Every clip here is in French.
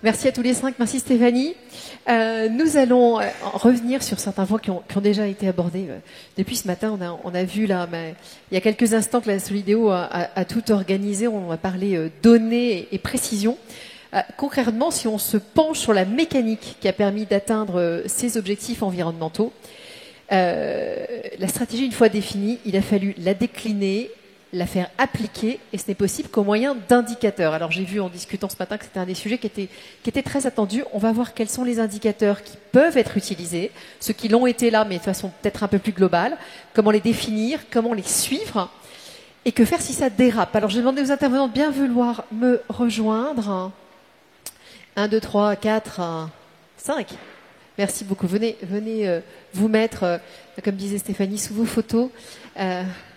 Merci à tous les 5. Merci Stéphanie. Nous allons revenir sur certains points qui ont déjà été abordés depuis ce matin. On a vu là, il y a quelques instants que la Solideo a tout organisé. On va parler données et précision. Concrètement, si on se penche sur la mécanique qui a permis d'atteindre ces objectifs environnementaux, la stratégie, une fois définie, il a fallu la décliner, la faire appliquer, et ce n'est possible qu'au moyen d'indicateurs. Alors j'ai vu en discutant ce matin que c'était un des sujets qui était très attendu. On va voir quels sont les indicateurs qui peuvent être utilisés, ceux qui l'ont été là, mais de façon peut-être un peu plus globale, comment les définir, comment les suivre, et que faire si ça dérape. Alors je vais demander aux intervenants de bien vouloir me rejoindre. 1, 2, 3, 4, 5. Merci beaucoup. Venez vous mettre, comme disait Stéphanie, sous vos photos.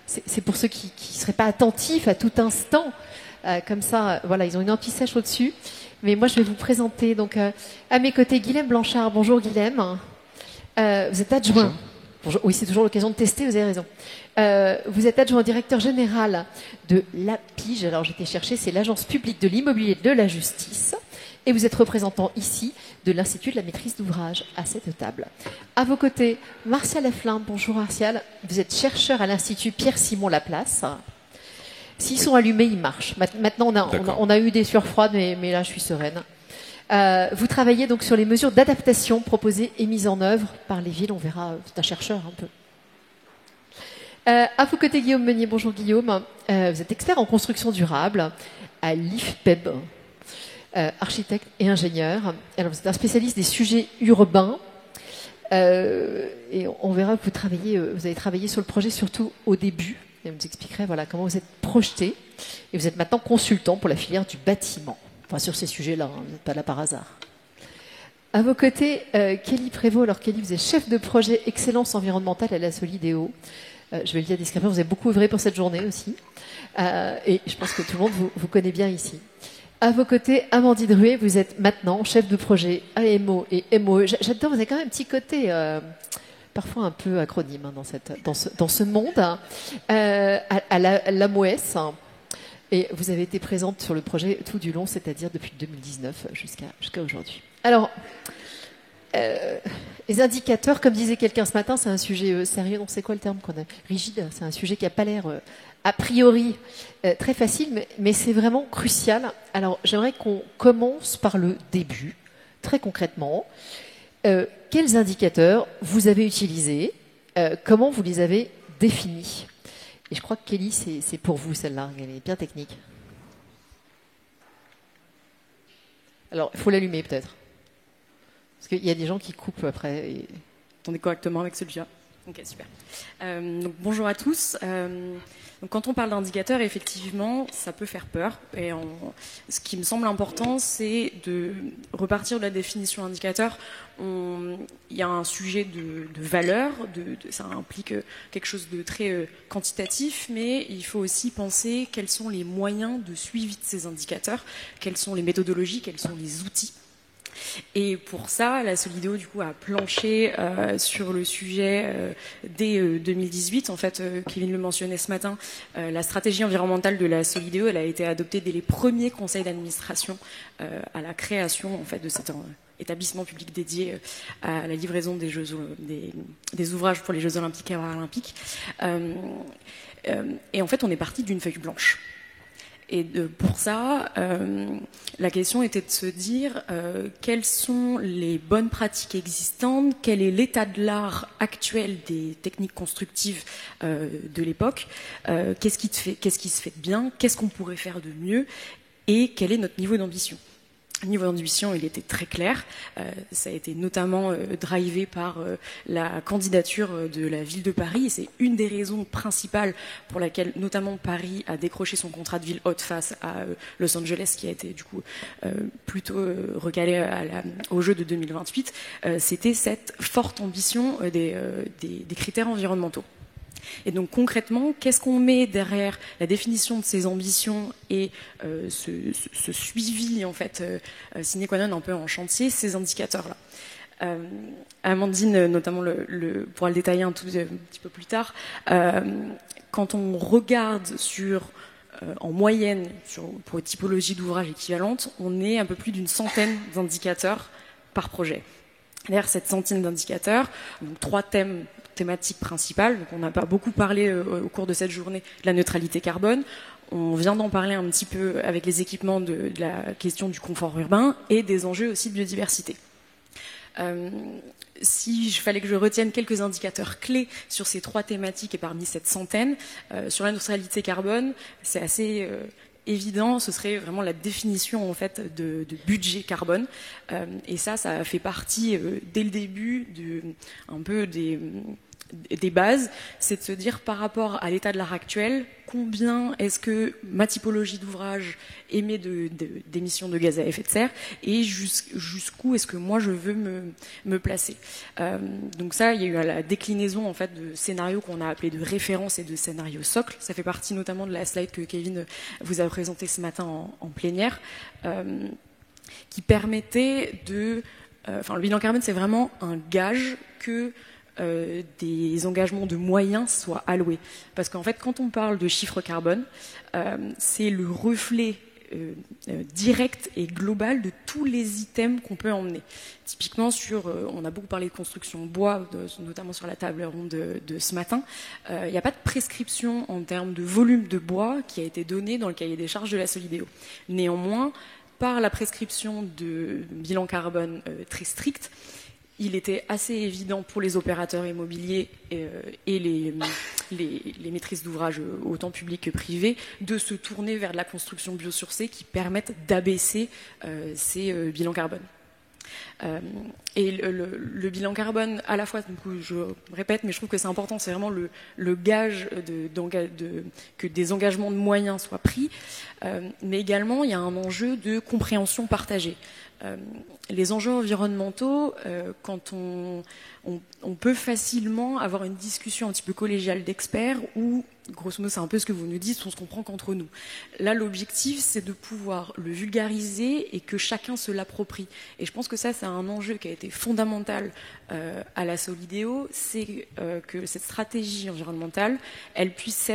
C'est pour ceux qui ne seraient pas attentifs à tout instant. Comme ça, voilà, ils ont une anti-sèche au-dessus. Mais moi, je vais vous présenter. Donc, à mes côtés, Guilhem Blanchard. Bonjour, Guilhem. Vous êtes adjoint. Bonjour. Oui, c'est toujours l'occasion de tester, vous avez raison. Vous êtes adjoint directeur général de l'APIGE. Alors, j'étais chercher, c'est l'Agence publique de l'immobilier de la justice. Et vous êtes représentant ici de l'Institut de la maîtrise d'ouvrage à cette table. À vos côtés, Martial Eflin. Bonjour Martial. Vous êtes chercheur à l'Institut Pierre-Simon Laplace. S'ils sont allumés, ils marchent. Maintenant, on a eu des sueurs froides, mais là, je suis sereine. Vous travaillez donc sur les mesures d'adaptation proposées et mises en œuvre par les villes. On verra, c'est un chercheur un peu. À vos côtés, Guillaume Meunier. Bonjour Guillaume. Vous êtes expert en construction durable à l'IFPEB. Architecte et ingénieur. Alors, vous êtes un spécialiste des sujets urbains et on verra que vous avez travaillé sur le projet surtout au début. Et vous expliquerez comment vous êtes projeté. Et vous êtes maintenant consultant pour la filière du bâtiment. Enfin, sur ces sujets-là, vous n'êtes pas là par hasard. À vos côtés, Kelly Prévost. Alors, Kelly, vous êtes chef de projet Excellence environnementale à la Solideo. Je vais le dire discrètement, vous avez beaucoup œuvré pour cette journée aussi. Et je pense que tout le monde vous connaît bien ici. À vos côtés, Amandine Ruet, vous êtes maintenant chef de projet AMO et MOE. J'adore, vous avez quand même un petit côté parfois un peu acronyme dans ce monde, à l'AMOS. Et vous avez été présente sur le projet tout du long, c'est-à-dire depuis 2019 jusqu'à aujourd'hui. Alors, les indicateurs, comme disait quelqu'un ce matin, c'est un sujet sérieux. Donc c'est quoi le terme qu'on a? Rigide. C'est un sujet qui n'a pas l'air a priori très facile, mais c'est vraiment crucial. Alors j'aimerais qu'on commence par le début, très concrètement. Quels indicateurs vous avez utilisés? Comment vous les avez définis? Et je crois que Kelly, c'est pour vous celle-là. Elle est bien technique. Alors, il faut l'allumer peut-être. Parce qu'il y a des gens qui coupent après. Et... Attendez correctement avec celui-là. Ok, super. Donc, bonjour à tous. Donc, quand on parle d'indicateurs, effectivement, ça peut faire peur. Et ce qui me semble important, c'est de repartir de la définition d'indicateur. Il y a un sujet de valeur, ça implique quelque chose de très quantitatif, mais il faut aussi penser quels sont les moyens de suivi de ces indicateurs, quelles sont les méthodologies, quels sont les outils. Et pour ça, la Solideo du coup a planché sur le sujet dès 2018. En fait, Kevin le mentionnait ce matin, la stratégie environnementale de la Solideo, elle a été adoptée dès les premiers conseils d'administration à la création en fait de cet établissement public dédié à la livraison des ouvrages pour les Jeux Olympiques et Paralympiques. Et en fait, on est parti d'une feuille blanche. Et pour ça, la question était de se dire quelles sont les bonnes pratiques existantes, quel est l'état de l'art actuel des techniques constructives de l'époque, qu'est-ce qui se fait de bien, qu'est-ce qu'on pourrait faire de mieux et quel est notre niveau d'ambition. Le niveau d'ambition, il était très clair. Ça a été notamment drivé par la candidature de la ville de Paris. Et c'est une des raisons principales pour laquelle, notamment, Paris a décroché son contrat de ville haute face à Los Angeles, qui a été du coup plutôt recalé au jeu de 2028. C'était cette forte ambition des critères environnementaux. Et donc concrètement, qu'est-ce qu'on met derrière la définition de ces ambitions et ce suivi en fait sine qua non un peu en chantier, ces indicateurs-là. Amandine notamment pourra le détailler un petit peu plus tard. Quand on regarde sur en moyenne, pour une typologie d'ouvrage équivalente, on est un peu plus d'une centaine d'indicateurs par projet. Derrière cette centaine d'indicateurs, donc 3 thématiques principales. Donc on n'a pas beaucoup parlé au cours de cette journée de la neutralité carbone. On vient d'en parler un petit peu avec les équipements de la question du confort urbain et des enjeux aussi de biodiversité. Si il fallait que je retienne quelques indicateurs clés sur ces 3 thématiques et parmi cette centaine, sur la neutralité carbone, c'est assez évident, ce serait vraiment la définition en fait de budget carbone, et ça fait partie dès le début un peu des bases, c'est de se dire par rapport à l'état de l'art actuel, combien est-ce que ma typologie d'ouvrage émet d'émissions de gaz à effet de serre et jusqu'où est-ce que moi je veux me placer. Donc ça, il y a eu la déclinaison en fait de scénarios qu'on a appelés de référence et de scénarios socle. Ça fait partie notamment de la slide que Kevin vous a présentée ce matin en plénière, qui permettait le bilan carbone, c'est vraiment un gage que des engagements de moyens soient alloués. Parce qu'en fait, quand on parle de chiffre carbone, c'est le reflet direct et global de tous les items qu'on peut emmener. Typiquement, on a beaucoup parlé de construction bois, notamment sur la table ronde de ce matin. Il n'y a pas de prescription en termes de volume de bois qui a été donné dans le cahier des charges de la Solideo. Néanmoins, par la prescription de bilan carbone très strict, il était assez évident pour les opérateurs immobiliers et les maîtrises d'ouvrage autant publiques que privées de se tourner vers de la construction biosourcée qui permettent d'abaisser ces bilans carbone. Et le bilan carbone, à la fois, je répète, mais je trouve que c'est important, c'est vraiment le gage que des engagements de moyens soient pris, mais également il y a un enjeu de compréhension partagée. Les enjeux environnementaux, quand on peut facilement avoir une discussion un petit peu collégiale d'experts où, grosso modo, c'est un peu ce que vous nous dites, on se comprend qu'entre nous. Là, l'objectif, c'est de pouvoir le vulgariser et que chacun se l'approprie. Et je pense que ça, c'est un enjeu qui a été fondamental à la Solideo, c'est que cette stratégie environnementale, elle puisse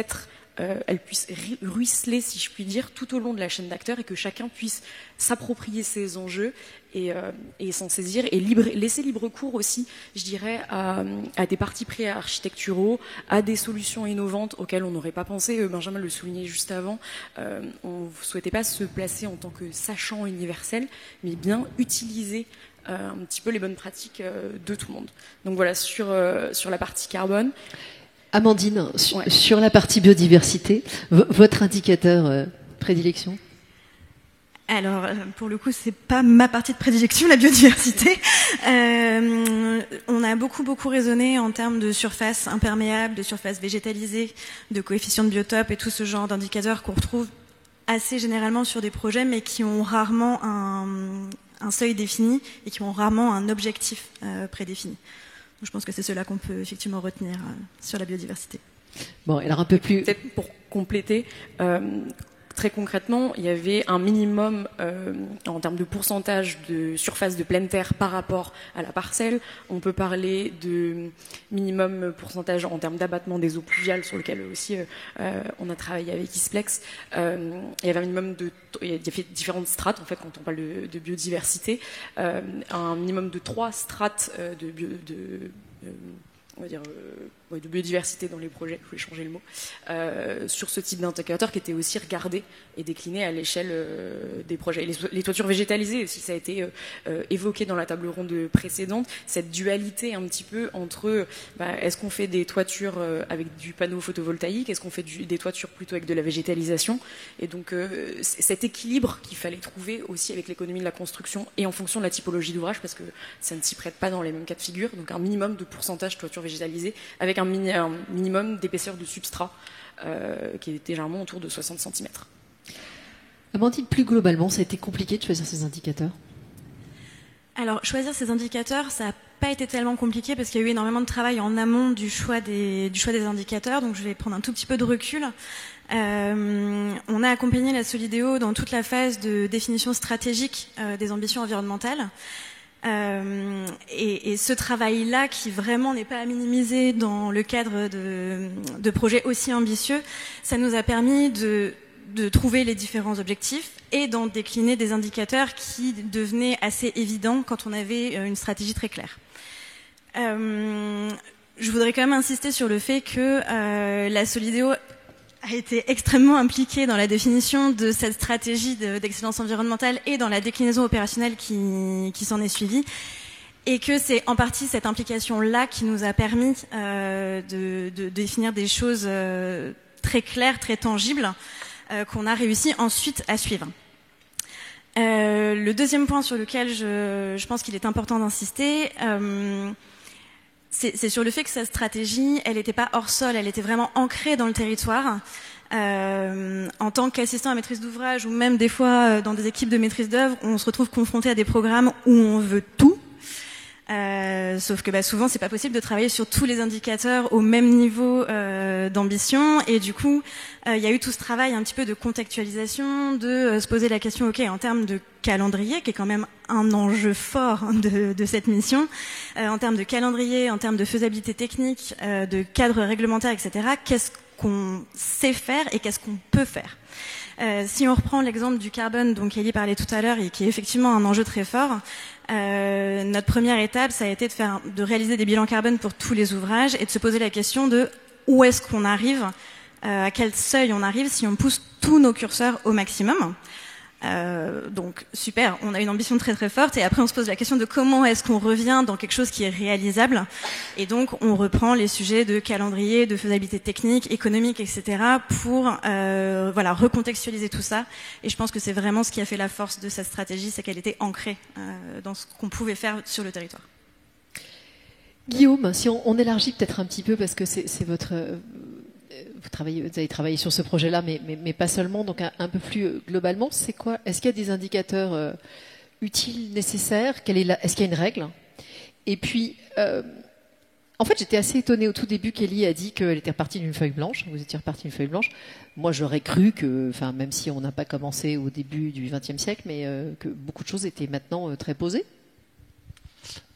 ruisseler, si je puis dire, tout au long de la chaîne d'acteurs et que chacun puisse s'approprier ces enjeux et s'en saisir et laisser libre cours aussi, je dirais, à des partis pris architecturaux, à des solutions innovantes auxquelles on n'aurait pas pensé. Benjamin le soulignait juste avant. On ne souhaitait pas se placer en tant que sachant universel, mais bien utiliser un petit peu les bonnes pratiques de tout le monde. Donc voilà, sur la partie carbone. Amandine, sur la partie biodiversité, votre indicateur prédilection? Alors, pour le coup, c'est pas ma partie de prédilection, la biodiversité. On a beaucoup raisonné en termes de surface imperméable, de surface végétalisée, de coefficient de biotope et tout ce genre d'indicateurs qu'on retrouve assez généralement sur des projets, mais qui ont rarement un seuil défini et qui ont rarement un objectif prédéfini. Donc, je pense que c'est cela qu'on peut effectivement retenir sur la biodiversité. Bon, alors un peu plus... Peut-être pour compléter... Très concrètement, il y avait un minimum en termes de pourcentage de surface de pleine terre par rapport à la parcelle. On peut parler de minimum pourcentage en termes d'abattement des eaux pluviales, sur lequel aussi on a travaillé avec Isplex. Il y avait un minimum il y a différentes strates en fait quand on parle de biodiversité. Un minimum de 3 strates on va dire, de biodiversité dans les projets, je voulais changer le mot, sur ce type d'indicateur qui était aussi regardé et décliné à l'échelle des projets. Et les toitures végétalisées aussi, ça a été évoqué dans la table ronde précédente, cette dualité un petit peu entre est-ce qu'on fait des toitures avec du panneau photovoltaïque, est-ce qu'on fait des toitures plutôt avec de la végétalisation, et donc cet équilibre qu'il fallait trouver aussi avec l'économie de la construction et en fonction de la typologie d'ouvrage, parce que ça ne s'y prête pas dans les mêmes cas de figure, donc un minimum de pourcentage de toitures végétalisées avec un minimum d'épaisseur de substrat qui était généralement autour de 60 cm. Amandine, plus globalement, ça a été compliqué de choisir ces indicateurs? Alors, choisir ces indicateurs, ça n'a pas été tellement compliqué parce qu'il y a eu énormément de travail en amont du choix des indicateurs, donc je vais prendre un tout petit peu de recul. On a accompagné la Solideo dans toute la phase de définition stratégique des ambitions environnementales. Et ce travail-là, qui vraiment n'est pas à minimiser dans le cadre de projets aussi ambitieux, ça nous a permis de trouver les différents objectifs et d'en décliner des indicateurs qui devenaient assez évidents quand on avait une stratégie très claire. Je voudrais quand même insister sur le fait que la Solideo a été extrêmement impliquée dans la définition de cette stratégie d'excellence environnementale et dans la déclinaison opérationnelle qui s'en est suivie. Et que c'est en partie cette implication-là qui nous a permis de définir des choses très claires, très tangibles, qu'on a réussi ensuite à suivre. Le deuxième point sur lequel je pense qu'il est important d'insister, c'est sur le fait que cette stratégie, elle n'était pas hors sol, elle était vraiment ancrée dans le territoire. En tant qu'assistant à maîtrise d'ouvrage ou même des fois dans des équipes de maîtrise d'œuvre, on se retrouve confronté à des programmes où on veut tout. Sauf que souvent c'est pas possible de travailler sur tous les indicateurs au même niveau d'ambition, et du coup il y a eu tout ce travail un petit peu de contextualisation, de se poser la question en termes de calendrier, qui est quand même un enjeu fort de cette mission, en termes de calendrier, en termes de faisabilité technique, de cadre réglementaire, etc. Qu'est-ce qu'on sait faire et qu'est-ce qu'on peut faire. Si on reprend l'exemple du carbone dont Kelly parlait tout à l'heure et qui est effectivement un enjeu très fort, notre première étape, ça a été de réaliser des bilans carbone pour tous les ouvrages et de se poser la question de où est-ce qu'on arrive, à quel seuil on arrive si on pousse tous nos curseurs au maximum. Donc super, on a une ambition très très forte, et après on se pose la question de comment est-ce qu'on revient dans quelque chose qui est réalisable, et donc on reprend les sujets de calendrier, de faisabilité technique, économique, etc. pour recontextualiser tout ça. Et je pense que c'est vraiment ce qui a fait la force de cette stratégie, c'est qu'elle était ancrée dans ce qu'on pouvait faire sur le territoire. Guillaume, si on élargit peut-être un petit peu, parce que c'est votre... Vous avez travaillé sur ce projet-là, mais pas seulement, donc un peu plus globalement, c'est quoi? Est-ce qu'il y a des indicateurs utiles, nécessaires? Est-ce qu'il y a une règle? Et puis, en fait, j'étais assez étonnée au tout début qu'Ellie a dit qu'elle était repartie d'une feuille blanche. Vous étiez repartie d'une feuille blanche. Moi, j'aurais cru que, même si on n'a pas commencé au début du XXe siècle, mais que beaucoup de choses étaient maintenant très posées.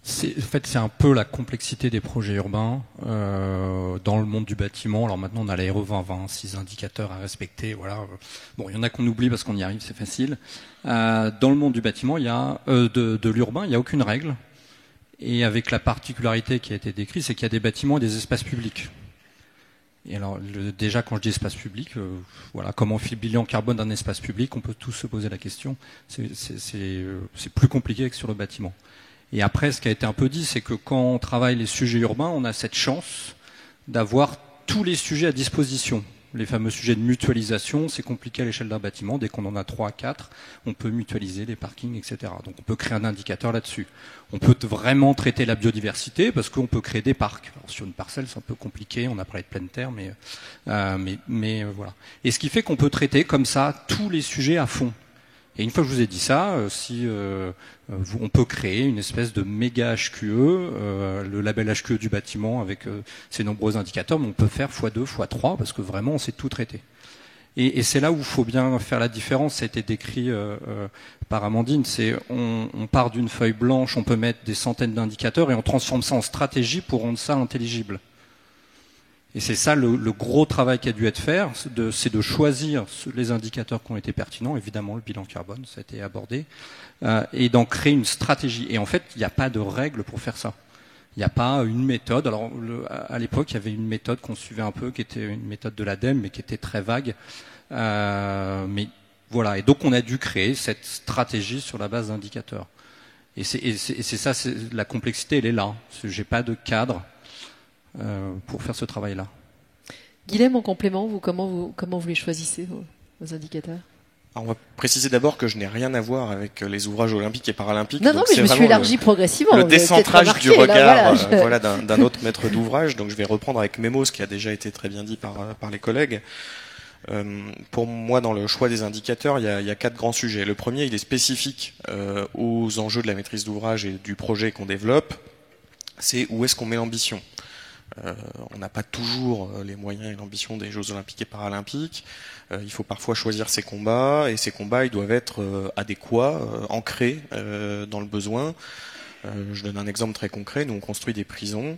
C'est un peu la complexité des projets urbains dans le monde du bâtiment. Alors maintenant, on a la RE 2020, 6 indicateurs à respecter. Voilà. Bon, il y en a qu'on oublie parce qu'on y arrive, c'est facile. Dans le monde du bâtiment, il y a de l'urbain, il n'y a aucune règle. Et avec la particularité qui a été décrite, c'est qu'il y a des bâtiments et des espaces publics. Et alors, déjà, quand je dis espace public, comment on fait le bilan carbone d'un espace public, on peut tous se poser la question. C'est plus compliqué que sur le bâtiment. Et après, ce qui a été un peu dit, c'est que quand on travaille les sujets urbains, on a cette chance d'avoir tous les sujets à disposition. Les fameux sujets de mutualisation, c'est compliqué à l'échelle d'un bâtiment. Dès qu'on en a 3 à 4, on peut mutualiser les parkings, etc. Donc on peut créer un indicateur là-dessus. On peut vraiment traiter la biodiversité parce qu'on peut créer des parcs. Alors, sur une parcelle, c'est un peu compliqué. On a parlé de pleine terre, mais voilà. Et ce qui fait qu'on peut traiter comme ça tous les sujets à fond. Et une fois que je vous ai dit ça, on peut créer une espèce de méga HQE, le label HQE du bâtiment avec ses nombreux indicateurs, mais on peut faire x2, x3, parce que vraiment on sait tout traiter. Et c'est là où il faut bien faire la différence, ça a été décrit par Amandine, c'est on part d'une feuille blanche, on peut mettre des centaines d'indicateurs et on transforme ça en stratégie pour rendre ça intelligible. Et c'est ça le gros travail qui a dû être fait, c'est de choisir les indicateurs qui ont été pertinents, évidemment le bilan carbone, ça a été abordé, et d'en créer une stratégie. Et en fait, il n'y a pas de règle pour faire ça. Il n'y a pas une méthode. Alors à l'époque, il y avait une méthode qu'on suivait un peu, qui était une méthode de l'ADEME, mais qui était très vague. Mais voilà. Et donc on a dû créer cette stratégie sur la base d'indicateurs. Et c'est ça, la complexité, elle est là. J'ai pas de cadre pour faire ce travail-là. Guilhem, en complément, comment vous les choisissez, vos indicateurs? Alors on va préciser d'abord que je n'ai rien à voir avec les ouvrages olympiques et paralympiques. Non, mais je me suis élargi progressivement. Le décentrage du regard d'un autre maître d'ouvrage. Donc je vais reprendre avec Memo ce qui a déjà été très bien dit par les collègues. Pour moi, dans le choix des indicateurs, il y a 4 grands sujets. Le premier, il est spécifique aux enjeux de la maîtrise d'ouvrage et du projet qu'on développe. C'est où est-ce qu'on met l'ambition. On n'a pas toujours les moyens et l'ambition des Jeux Olympiques et Paralympiques. Il faut parfois choisir ses combats, et ces combats, ils doivent être adéquats, ancrés dans le besoin. Je donne un exemple très concret. Nous, on construit des prisons.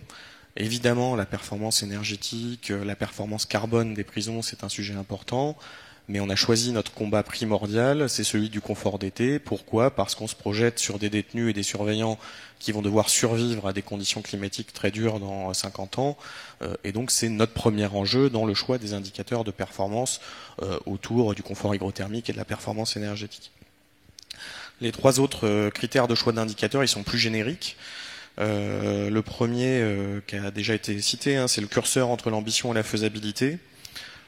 Évidemment, la performance énergétique, la performance carbone des prisons, c'est un sujet important. Mais on a choisi notre combat primordial, c'est celui du confort d'été. Pourquoi ? Parce qu'on se projette sur des détenus et des surveillants qui vont devoir survivre à des conditions climatiques très dures dans 50 ans. Et donc c'est notre premier enjeu dans le choix des indicateurs de performance autour du confort hygrothermique et de la performance énergétique. Les 3 autres critères de choix d'indicateurs, ils sont plus génériques. Le premier qui a déjà été cité, c'est le curseur entre l'ambition et la faisabilité.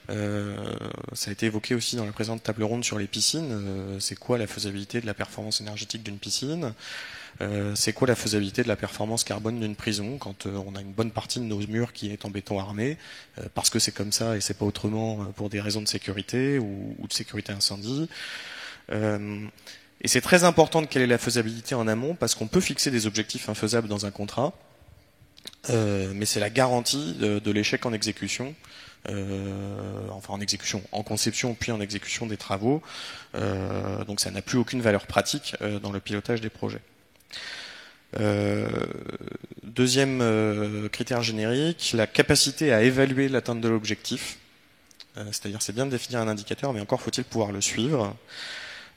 Ça a été évoqué aussi dans la présente table ronde sur les piscines. C'est quoi la faisabilité de la performance énergétique d'une piscine ? C'est quoi la faisabilité de la performance carbone d'une prison quand on a une bonne partie de nos murs qui est en béton armé, parce que c'est comme ça et c'est pas autrement pour des raisons de sécurité ou de sécurité incendie. Et c'est très important de quelle est la faisabilité en amont, parce qu'on peut fixer des objectifs infaisables dans un contrat, mais c'est la garantie de l'échec en exécution. Enfin en exécution, en conception puis en exécution des travaux. Donc ça n'a plus aucune valeur pratique dans le pilotage des projets. Deuxième critère générique, la capacité à évaluer l'atteinte de l'objectif. C'est-à-dire c'est bien de définir un indicateur, mais encore faut-il pouvoir le suivre.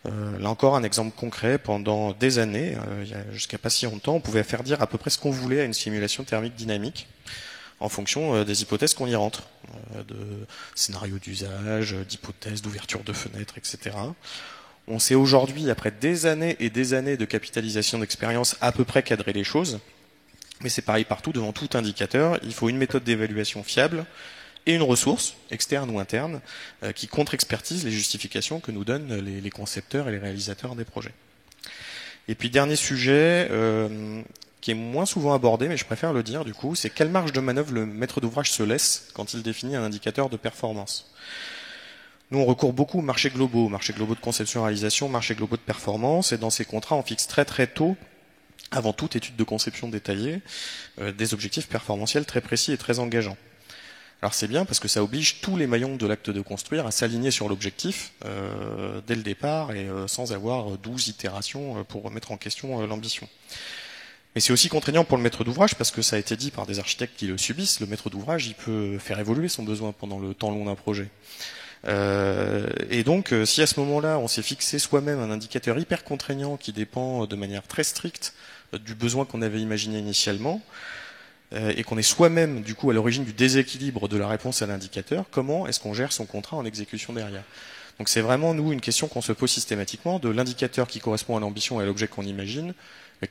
Là encore un exemple concret, pendant des années, jusqu'à pas si longtemps, on pouvait faire dire à peu près ce qu'on voulait à une simulation thermique dynamique en fonction des hypothèses qu'on y rentre, de scénarios d'usage, d'hypothèses d'ouverture de fenêtres, etc. On sait aujourd'hui, après des années et des années de capitalisation d'expérience, à peu près cadrer les choses, mais c'est pareil partout, devant tout indicateur, il faut une méthode d'évaluation fiable et une ressource, externe ou interne, qui contre-expertise les justifications que nous donnent les concepteurs et les réalisateurs des projets. Et puis dernier sujet, qui est moins souvent abordé, mais je préfère le dire du coup, c'est quelle marge de manœuvre le maître d'ouvrage se laisse quand il définit un indicateur de performance. Nous, on recourt beaucoup aux marchés globaux de conception-réalisation, marchés globaux de performance, et dans ces contrats, on fixe très très tôt, avant toute étude de conception détaillée, des objectifs performantiels très précis et très engageants. Alors c'est bien parce que ça oblige tous les maillons de l'acte de construire à s'aligner sur l'objectif dès le départ et sans avoir 12 itérations pour remettre en question l'ambition. Mais c'est aussi contraignant pour le maître d'ouvrage parce que ça a été dit par des architectes qui le subissent. Le maître d'ouvrage, il peut faire évoluer son besoin pendant le temps long d'un projet. Et donc, si à ce moment-là, on s'est fixé soi-même un indicateur hyper contraignant qui dépend de manière très stricte du besoin qu'on avait imaginé initialement, et qu'on est soi-même, du coup, à l'origine du déséquilibre de la réponse à l'indicateur, comment est-ce qu'on gère son contrat en exécution derrière ? Donc c'est vraiment, nous, une question qu'on se pose systématiquement, de l'indicateur qui correspond à l'ambition et à l'objet qu'on imagine.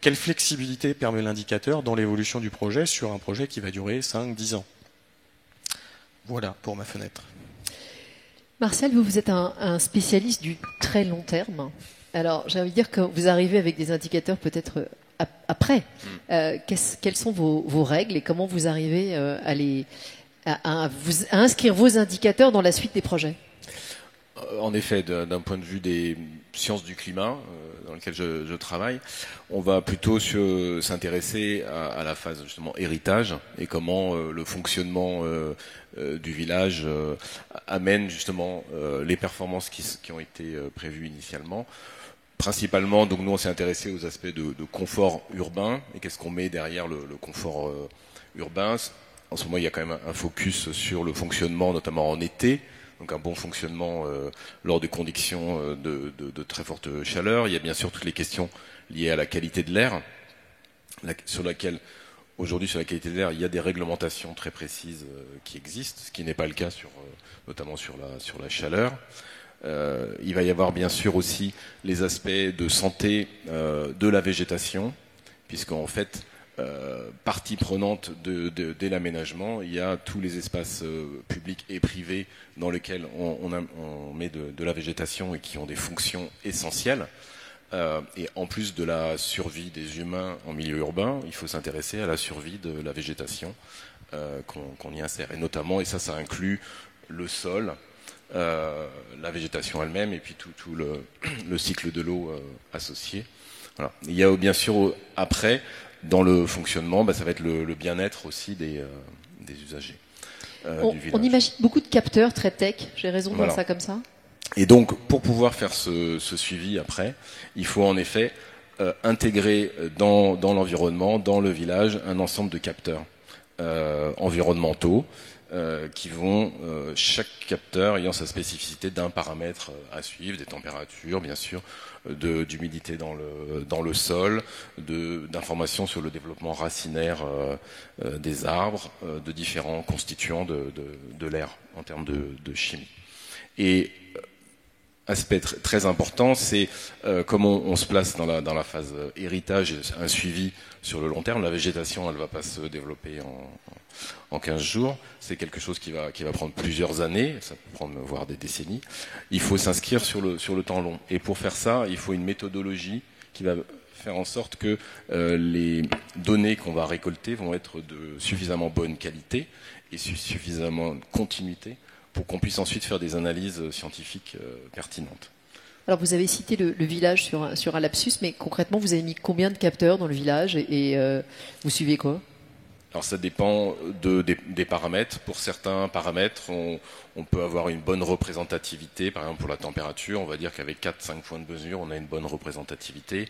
Quelle flexibilité permet l'indicateur dans l'évolution du projet sur un projet qui va durer 5-10 ans ? Voilà pour ma fenêtre. Martial, vous êtes un spécialiste du très long terme. Alors, j'ai envie de dire que vous arrivez avec des indicateurs peut-être après. Quelles sont vos règles et comment vous arrivez à inscrire vos indicateurs dans la suite des projets ? En effet, d'un point de vue des sciences du climat, dans lequel je travaille, on va plutôt s'intéresser à la phase justement héritage et comment le fonctionnement du village amène justement les performances qui ont été prévues initialement. Principalement, donc nous on s'est intéressé aux aspects de confort urbain et qu'est-ce qu'on met derrière le confort urbain. En ce moment, il y a quand même un focus sur le fonctionnement, notamment en été. Donc un bon fonctionnement lors des conditions de très forte chaleur. Il y a bien sûr toutes les questions liées à la qualité de l'air, sur la qualité de l'air, il y a des réglementations très précises qui existent, ce qui n'est pas le cas notamment sur la chaleur. Il va y avoir bien sûr aussi les aspects de santé de la végétation, puisqu'en fait, partie prenante dès l'aménagement, il y a tous les espaces publics et privés dans lesquels on met de la végétation et qui ont des fonctions essentielles. Et en plus de la survie des humains en milieu urbain, il faut s'intéresser à la survie de la végétation qu'on y insère. Et notamment, et ça inclut le sol, la végétation elle-même et puis tout le cycle de l'eau associé. Voilà. Il y a bien sûr après, dans le fonctionnement, ça va être le bien-être aussi des usagers du village. On imagine beaucoup de capteurs très tech, j'ai raison de voilà. voir ça comme ça. Et donc, pour pouvoir faire ce suivi après, il faut en effet intégrer dans l'environnement, dans le village, un ensemble de capteurs environnementaux qui vont, chaque capteur ayant sa spécificité d'un paramètre à suivre, des températures bien sûr, d'humidité dans le sol, d'informations sur le développement racinaire des arbres, de différents constituants de l'air en termes de chimie. Et aspect très important, c'est comment on se place dans la phase héritage, un suivi sur le long terme. La végétation, elle ne va pas se développer en 15 jours. C'est quelque chose qui va prendre plusieurs années, ça peut prendre voire des décennies. Il faut s'inscrire sur le temps long. Et pour faire ça, il faut une méthodologie qui va faire en sorte que les données qu'on va récolter vont être de suffisamment bonne qualité et suffisamment de continuité pour qu'on puisse ensuite faire des analyses scientifiques pertinentes. Alors vous avez cité le village sur un lapsus, mais concrètement vous avez mis combien de capteurs dans le village et vous suivez quoi? Alors ça dépend des paramètres. Pour certains paramètres, on peut avoir une bonne représentativité. Par exemple pour la température, on va dire qu'avec 4-5 points de mesure, on a une bonne représentativité.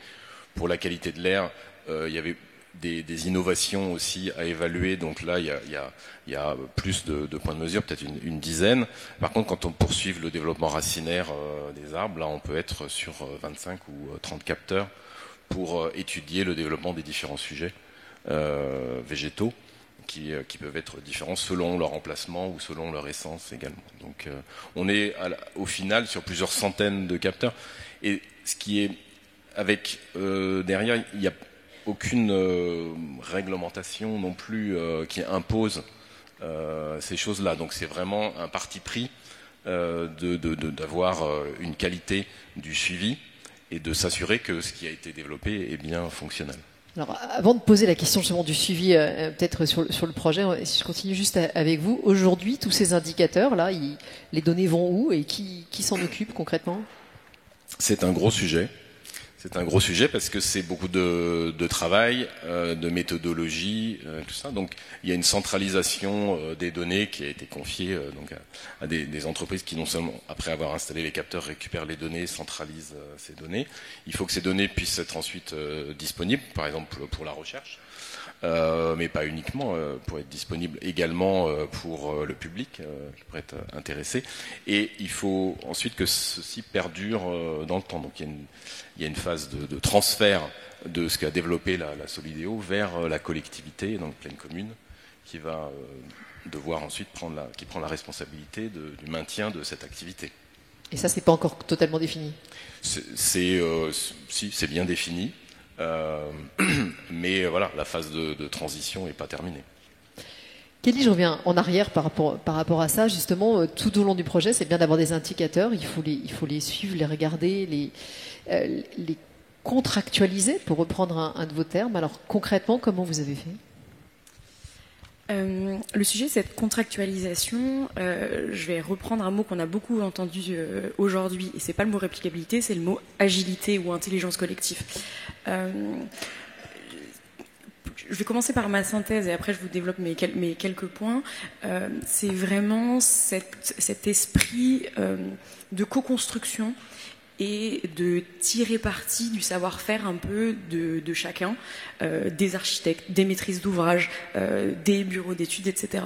Pour la qualité de l'air, il y avait des innovations aussi à évaluer. Donc là, il y a plus de points de mesure, peut-être une dizaine. Par contre, quand on poursuit le développement racinaire des arbres, là, on peut être sur 25 ou 30 capteurs pour étudier le développement des différents sujets végétaux qui peuvent être différents selon leur emplacement ou selon leur essence également. Donc, on est au final sur plusieurs centaines de capteurs. Et ce qui est avec derrière, il y a aucune réglementation non plus qui impose ces choses-là. Donc c'est vraiment un parti pris d'avoir une qualité du suivi et de s'assurer que ce qui a été développé est bien fonctionnel. Alors, avant de poser la question justement du suivi, peut-être sur le projet, si je continue juste avec vous, aujourd'hui, tous ces indicateurs-là, les données vont où et qui s'en occupe concrètement? C'est un gros sujet. C'est un gros sujet parce que c'est beaucoup de travail, de méthodologie, tout ça. Donc il y a une centralisation des données qui a été confiée donc à des entreprises qui non seulement après avoir installé les capteurs récupèrent les données, centralisent ces données. Il faut que ces données puissent être ensuite disponibles, par exemple pour la recherche. Mais pas uniquement, pour être disponible également pour le public qui pourrait être intéressé. Et il faut ensuite que ceci perdure dans le temps. Donc il y a une phase de transfert de ce qu'a développé la Solideo vers la collectivité, donc pleine commune, qui va devoir ensuite prend la responsabilité du maintien de cette activité. Et ça, c'est pas encore totalement défini? Si, c'est bien défini. Mais voilà, la phase de transition n'est pas terminée. Kelly, je reviens en arrière par rapport à ça. Justement, tout au long du projet, c'est bien d'avoir des indicateurs. Il faut les suivre, les regarder, les contractualiser, pour reprendre un de vos termes. Alors concrètement, comment vous avez fait? Le sujet, cette contractualisation, je vais reprendre un mot qu'on a beaucoup entendu aujourd'hui, et c'est pas le mot réplicabilité, c'est le mot agilité ou intelligence collective. Je vais commencer par ma synthèse et après je vous développe mes quelques points. C'est vraiment cet esprit de co-construction et de tirer parti du savoir-faire un peu de chacun, des architectes, des maîtrises d'ouvrage, des bureaux d'études, etc.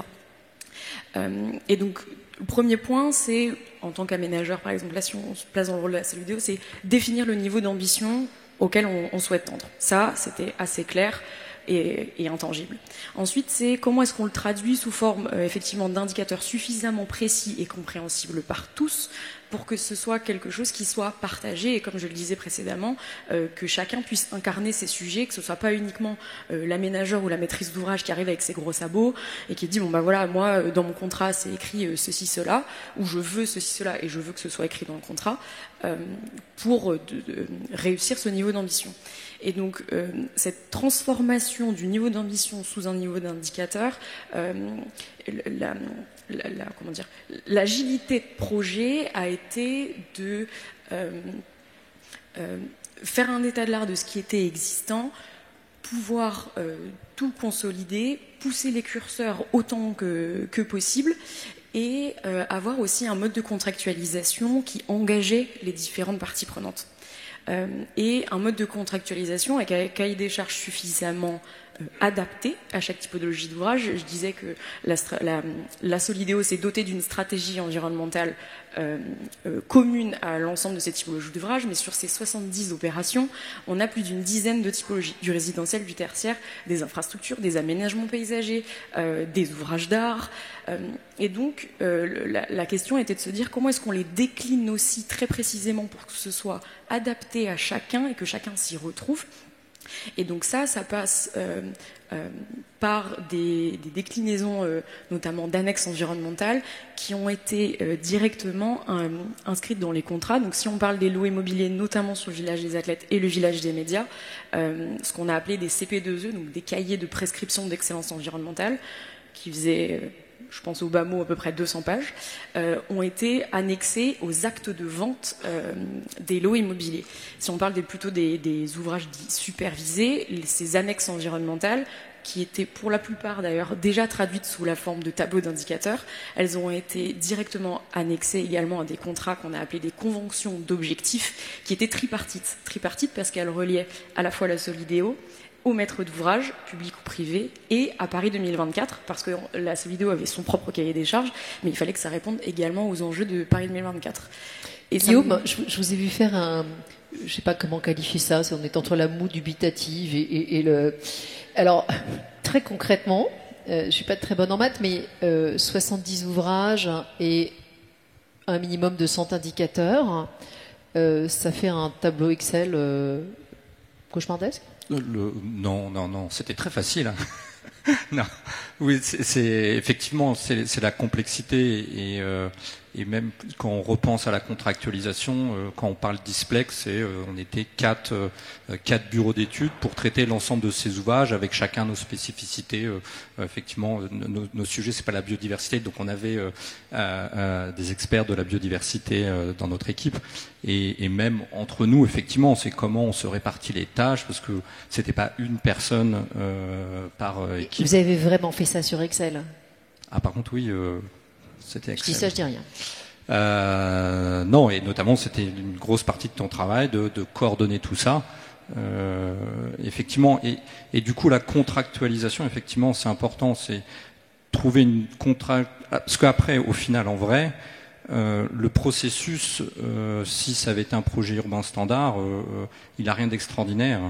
Et donc, le premier point, c'est, en tant qu'aménageur, par exemple, là, si on se place dans le rôle de la Solideo, c'est définir le niveau d'ambition auquel on souhaite tendre. Ça, c'était assez clair et intangible. Ensuite, c'est comment est-ce qu'on le traduit sous forme, effectivement, d'indicateurs suffisamment précis et compréhensibles par tous, pour que ce soit quelque chose qui soit partagé et, comme je le disais précédemment, que chacun puisse incarner ses sujets, que ce soit pas uniquement l'aménageur ou la maîtrise d'ouvrage qui arrive avec ses gros sabots et qui dit bon bah voilà, moi dans mon contrat c'est écrit ceci cela, ou je veux ceci cela et je veux que ce soit écrit dans le contrat pour réussir ce niveau d'ambition. Et donc cette transformation du niveau d'ambition sous un niveau d'indicateur, l'agilité de projet a été de faire un état de l'art de ce qui était existant, pouvoir tout consolider, pousser les curseurs autant que possible, et avoir aussi un mode de contractualisation qui engageait les différentes parties prenantes. Et un mode de contractualisation avec un cahier des charges suffisamment adaptée à chaque typologie d'ouvrage. Je disais que la Solideo s'est dotée d'une stratégie environnementale commune à l'ensemble de ces typologies d'ouvrages, mais sur ces 70 opérations, on a plus d'une dizaine de typologies, du résidentiel, du tertiaire, des infrastructures, des aménagements paysagers, des ouvrages d'art. Et donc, la question était de se dire comment est-ce qu'on les décline aussi très précisément pour que ce soit adapté à chacun et que chacun s'y retrouve. Et donc ça passe par des déclinaisons, notamment d'annexes environnementales, qui ont été directement inscrites dans les contrats. Donc si on parle des lots immobiliers, notamment sur le village des athlètes et le village des médias, ce qu'on a appelé des CP2E, donc des cahiers de prescription d'excellence environnementale, qui faisaient, je pense au bas mot, à peu près 200 pages, ont été annexés aux actes de vente des lots immobiliers. Si on parle plutôt des ouvrages dits supervisés, ces annexes environnementales, qui étaient pour la plupart d'ailleurs déjà traduites sous la forme de tableaux d'indicateurs, elles ont été directement annexées également à des contrats qu'on a appelés des conventions d'objectifs, qui étaient tripartites. Tripartites parce qu'elles reliaient à la fois la Solideo au maître d'ouvrage, public ou privé, et à Paris 2024, parce que la Solideo avait son propre cahier des charges, mais il fallait que ça réponde également aux enjeux de Paris 2024. Et Guillaume, je vous ai vu faire je ne sais pas comment qualifier ça, on est entre la moue dubitative et le... Alors, très concrètement, je ne suis pas très bonne en maths, mais 70 ouvrages et un minimum de 100 indicateurs, ça fait un tableau Excel cauchemardesque ? Non, c'était très facile. Hein. Non, oui, effectivement, c'est la complexité et même quand on repense à la contractualisation, quand on parle d'ISPLEX, on était quatre bureaux d'études pour traiter l'ensemble de ces ouvrages avec chacun nos spécificités. Effectivement, nos sujets, c'est pas la biodiversité, donc on avait des experts de la biodiversité dans notre équipe. Et même entre nous, effectivement, c'est comment on se répartit les tâches, parce que c'était pas une personne par équipe. Vous avez vraiment fait ça sur Excel ? Ah, par contre, oui, c'était Excel. Je dis ça, je dis rien. Non, et notamment, c'était une grosse partie de ton travail de coordonner tout ça. Effectivement, et du coup, la contractualisation, effectivement, c'est important, c'est trouver une parce qu'après, au final, en vrai, le processus, si ça avait été un projet urbain standard, il n'a rien d'extraordinaire.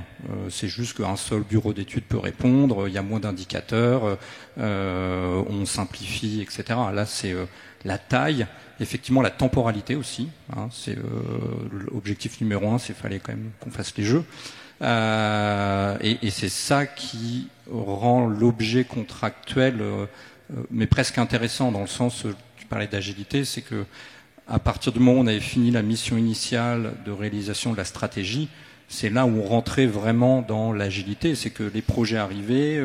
C'est juste qu'un seul bureau d'études peut répondre, il y a moins d'indicateurs, on simplifie, etc. Là, c'est la taille, effectivement la temporalité aussi. Hein, c'est l'objectif numéro 1, c'est fallait quand même qu'on fasse les jeux. Et c'est ça qui rend l'objet contractuel, mais presque intéressant dans le sens... Tu parlais d'agilité, c'est que à partir du moment où on avait fini la mission initiale de réalisation de la stratégie, c'est là où on rentrait vraiment dans l'agilité. C'est que les projets arrivaient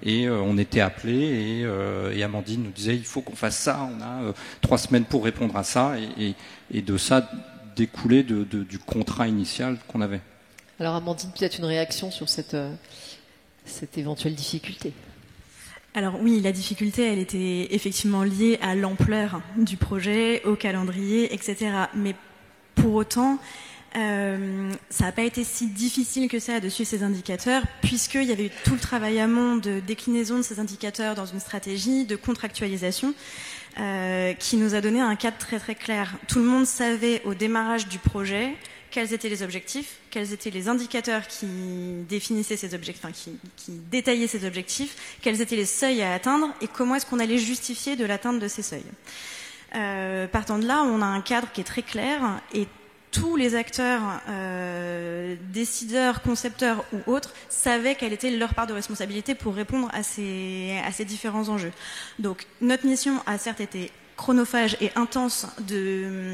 et on était appelés et Amandine nous disait il faut qu'on fasse ça. On a 3 semaines pour répondre à ça et de ça découler du contrat initial qu'on avait. Alors Amandine, peut-être une réaction sur cette éventuelle difficulté. Alors oui, la difficulté, elle était effectivement liée à l'ampleur du projet, au calendrier, etc. Mais pour autant, ça n'a pas été si difficile que ça de suivre ces indicateurs, puisqu'il y avait eu tout le travail amont de déclinaison de ces indicateurs dans une stratégie de contractualisation qui nous a donné un cadre très très clair. Tout le monde savait au démarrage du projet quels étaient les objectifs, quels étaient les indicateurs qui définissaient ces objectifs, enfin, qui détaillaient ces objectifs, quels étaient les seuils à atteindre et comment est-ce qu'on allait justifier de l'atteinte de ces seuils. Partant de là, on a un cadre qui est très clair et tous les acteurs, décideurs, concepteurs ou autres, savaient quelle était leur part de responsabilité pour répondre à ces différents enjeux. Donc, notre mission a certes été chronophage et intense de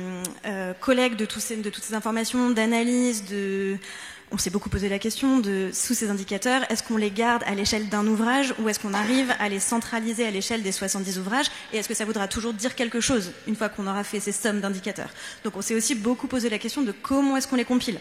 collecte de toutes ces informations, d'analyse, on s'est beaucoup posé la question sous ces indicateurs, est-ce qu'on les garde à l'échelle d'un ouvrage ou est-ce qu'on arrive à les centraliser à l'échelle des 70 ouvrages et est-ce que ça voudra toujours dire quelque chose une fois qu'on aura fait ces sommes d'indicateurs. Donc on s'est aussi beaucoup posé la question de comment est-ce qu'on les compile.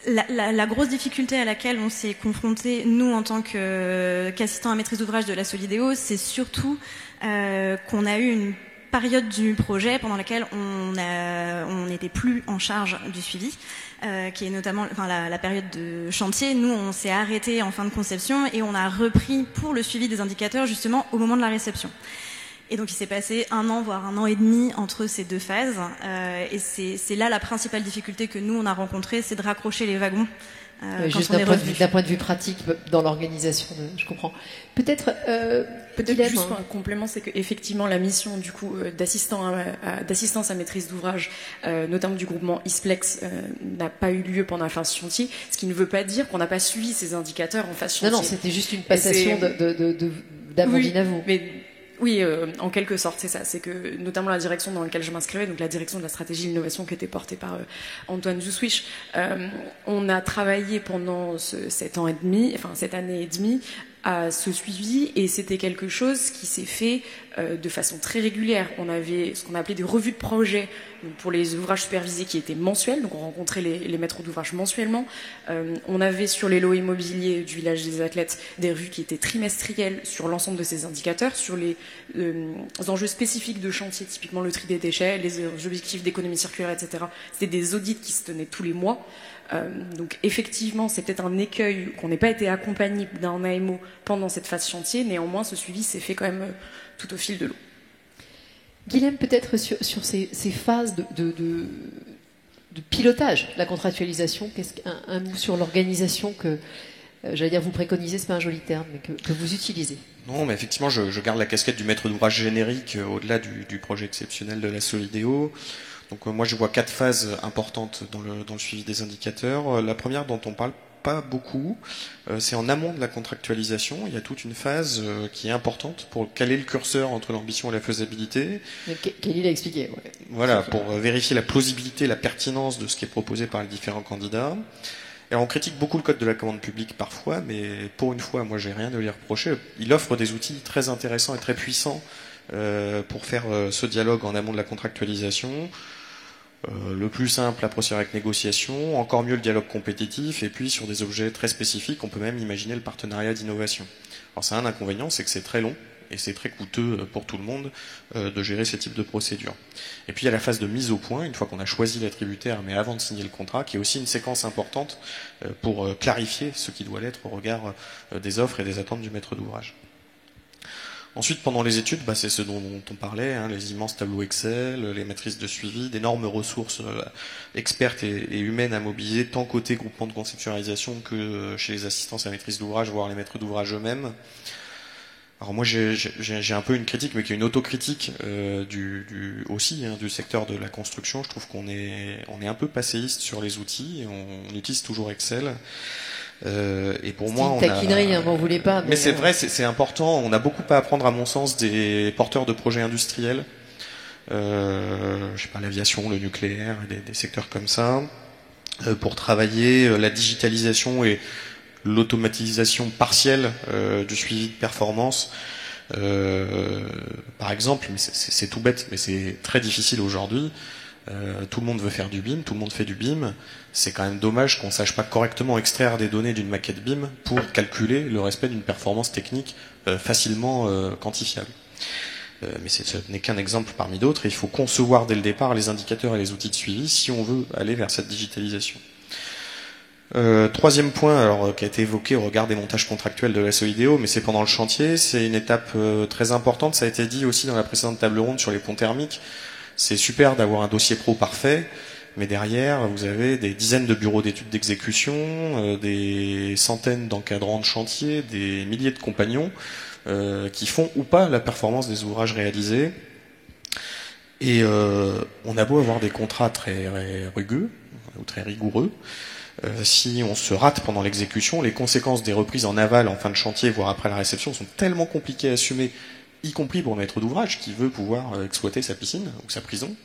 La grosse difficulté à laquelle on s'est confronté, nous, en tant qu'assistants à maîtrise d'ouvrage de la Solideo, c'est surtout qu'on a eu une période du projet pendant laquelle on n'était plus en charge du suivi, qui est notamment la période de chantier. Nous, on s'est arrêté en fin de conception et on a repris pour le suivi des indicateurs justement au moment de la réception. Et donc il s'est passé 1 an, voire 1 an et demi entre ces 2 phases. Et c'est là la principale difficulté que nous on a rencontrée, c'est de raccrocher les wagons. Juste d'un point de vue pratique dans l'organisation, je comprends. Peut-être juste un complément, c'est qu'effectivement la mission du coup d'assistance à maîtrise d'ouvrage, notamment du groupement ISPLEX, n'a pas eu lieu pendant la phase chantier, ce qui ne veut pas dire qu'on n'a pas suivi ces indicateurs en phase chantier. Non, c'était juste une passation d'Amandine à vous. Oui, en quelque sorte, c'est ça. C'est que, notamment la direction dans laquelle je m'inscrivais, donc la direction de la stratégie de l'innovation qui était portée par Antoine Zuswich, on a travaillé pendant cette année et demie à ce suivi, et c'était quelque chose qui s'est fait de façon très régulière. On avait ce qu'on appelait des revues de projet pour les ouvrages supervisés qui étaient mensuels, donc on rencontrait les maîtres d'ouvrage mensuellement. On avait sur les lots immobiliers du village des athlètes des revues qui étaient trimestrielles sur l'ensemble de ces indicateurs, sur les enjeux spécifiques de chantier, typiquement le tri des déchets, les objectifs d'économie circulaire, etc. C'était des audits qui se tenaient tous les mois. Donc effectivement, c'est peut-être un écueil qu'on n'ait pas été accompagné d'un AMO pendant cette phase chantier. Néanmoins, ce suivi s'est fait quand même tout au fil de l'eau. Guilhem, peut-être sur ces phases de pilotage de la contractualisation, un mot sur l'organisation que, j'allais dire vous préconisez, c'est pas un joli terme, mais que vous utilisez. Non, mais effectivement, je garde la casquette du maître d'ouvrage générique au-delà du projet exceptionnel de la Solideo. Donc moi je vois 4 phases importantes dans le suivi des indicateurs. La première dont on parle pas beaucoup, c'est en amont de la contractualisation. Il y a toute une phase qui est importante pour caler le curseur entre l'ambition et la faisabilité. Kelly l'a expliqué. Ouais. Voilà, pour vérifier la plausibilité, la pertinence de ce qui est proposé par les différents candidats. Alors on critique beaucoup le code de la commande publique parfois, mais pour une fois, moi j'ai rien à lui reprocher. Il offre des outils très intéressants et très puissants pour faire ce dialogue en amont de la contractualisation. Le plus simple, la procédure avec négociation, encore mieux le dialogue compétitif, et puis sur des objets très spécifiques, on peut même imaginer le partenariat d'innovation. Alors c'est un inconvénient, c'est que c'est très long, et c'est très coûteux pour tout le monde de gérer ces types de procédures. Et puis il y a la phase de mise au point, une fois qu'on a choisi l'attributaire, mais avant de signer le contrat, qui est aussi une séquence importante pour clarifier ce qui doit l'être au regard des offres et des attentes du maître d'ouvrage. Ensuite, pendant les études, c'est ce dont on parlait, les immenses tableaux Excel, les matrices de suivi, d'énormes ressources expertes et humaines à mobiliser, tant côté groupement de conceptualisation que chez les assistants à maîtrise d'ouvrage, voire les maîtres d'ouvrage eux-mêmes. Alors moi, j'ai un peu une critique, mais qui est une autocritique du secteur de la construction. Je trouve qu'on est un peu passéiste sur les outils, on utilise toujours Excel. Et pour moi, on taquinerie, m'en voulez pas. Mais c'est vrai, c'est important. On a beaucoup à apprendre, à mon sens, des porteurs de projets industriels. Je sais pas, l'aviation, le nucléaire, des secteurs comme ça, pour travailler la digitalisation et l'automatisation partielle du suivi de performance. Par exemple, mais c'est tout bête, mais c'est très difficile aujourd'hui. Tout le monde veut faire du BIM, tout le monde fait du BIM. C'est quand même dommage qu'on sache pas correctement extraire des données d'une maquette BIM pour calculer le respect d'une performance technique facilement quantifiable. Mais ce n'est qu'un exemple parmi d'autres. Il faut concevoir dès le départ les indicateurs et les outils de suivi si on veut aller vers cette digitalisation. Troisième point, alors qui a été évoqué au regard des montages contractuels de la Solideo, mais c'est pendant le chantier, c'est une étape très importante. Ça a été dit aussi dans la précédente table ronde sur les ponts thermiques. C'est super d'avoir un dossier pro parfait, mais derrière, vous avez des dizaines de bureaux d'études d'exécution, des centaines d'encadrants de chantier, des milliers de compagnons qui font ou pas la performance des ouvrages réalisés. Et on a beau avoir des contrats très rugueux ou très rigoureux, si on se rate pendant l'exécution, les conséquences des reprises en aval en fin de chantier, voire après la réception, sont tellement compliquées à assumer, y compris pour le maître d'ouvrage qui veut pouvoir exploiter sa piscine ou sa prison,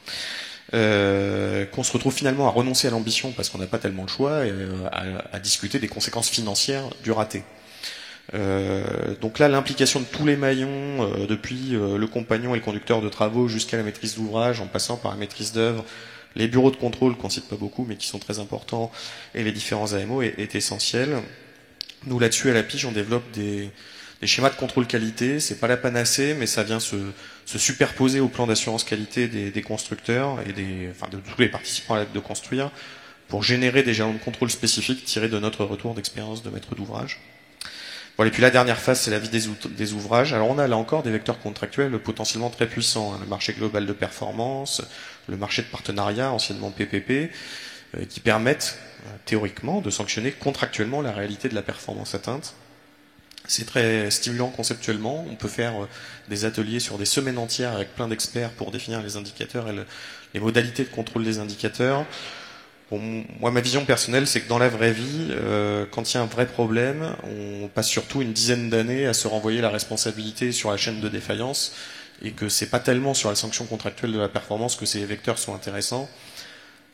qu'on se retrouve finalement à renoncer à l'ambition parce qu'on n'a pas tellement le choix et à discuter des conséquences financières du raté. Donc là, l'implication de tous les maillons, depuis le compagnon et le conducteur de travaux jusqu'à la maîtrise d'ouvrage, en passant par la maîtrise d'œuvre, les bureaux de contrôle qu'on cite pas beaucoup mais qui sont très importants, et les différents AMO est essentielle. Nous là-dessus à la Pige, on développe des Les schémas de contrôle qualité, c'est pas la panacée, mais ça vient se superposer au plan d'assurance qualité des constructeurs et de tous les participants à l'acte de construire pour générer des jalons de contrôle spécifiques tirés de notre retour d'expérience de maître d'ouvrage. Voilà, et puis la dernière phase, c'est la vie des ouvrages. Alors on a là encore des vecteurs contractuels potentiellement très puissants, hein. Le marché global de performance, le marché de partenariat, anciennement PPP, qui permettent théoriquement de sanctionner contractuellement la réalité de la performance atteinte. C'est très stimulant conceptuellement. On peut faire des ateliers sur des semaines entières avec plein d'experts pour définir les indicateurs et les modalités de contrôle des indicateurs. Bon, moi, ma vision personnelle, c'est que dans la vraie vie, quand il y a un vrai problème, on passe surtout une dizaine d'années à se renvoyer la responsabilité sur la chaîne de défaillance et que c'est pas tellement sur la sanction contractuelle de la performance que ces vecteurs sont intéressants.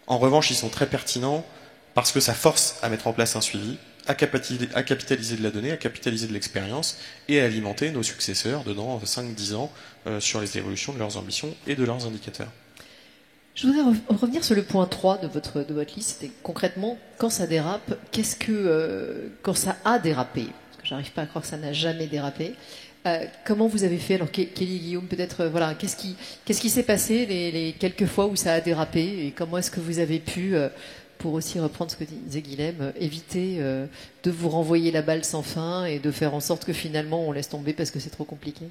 En revanche, ils sont très pertinents parce que ça force à mettre en place un suivi, à capitaliser de la donnée, à capitaliser de l'expérience et à alimenter nos successeurs de dans 5-10 ans sur les évolutions de leurs ambitions et de leurs indicateurs. Je voudrais revenir sur le point 3 de votre liste. Et concrètement, quand ça dérape, quand ça a dérapé, parce que j'arrive pas à croire que ça n'a jamais dérapé, comment vous avez fait? Alors Kelly, Guillaume, peut-être, voilà, qu'est-ce qui s'est passé les quelques fois où ça a dérapé et comment est-ce que vous avez pu, pour aussi reprendre ce que disait Guilhem, éviter de vous renvoyer la balle sans fin et de faire en sorte que finalement on laisse tomber parce que c'est trop compliqué?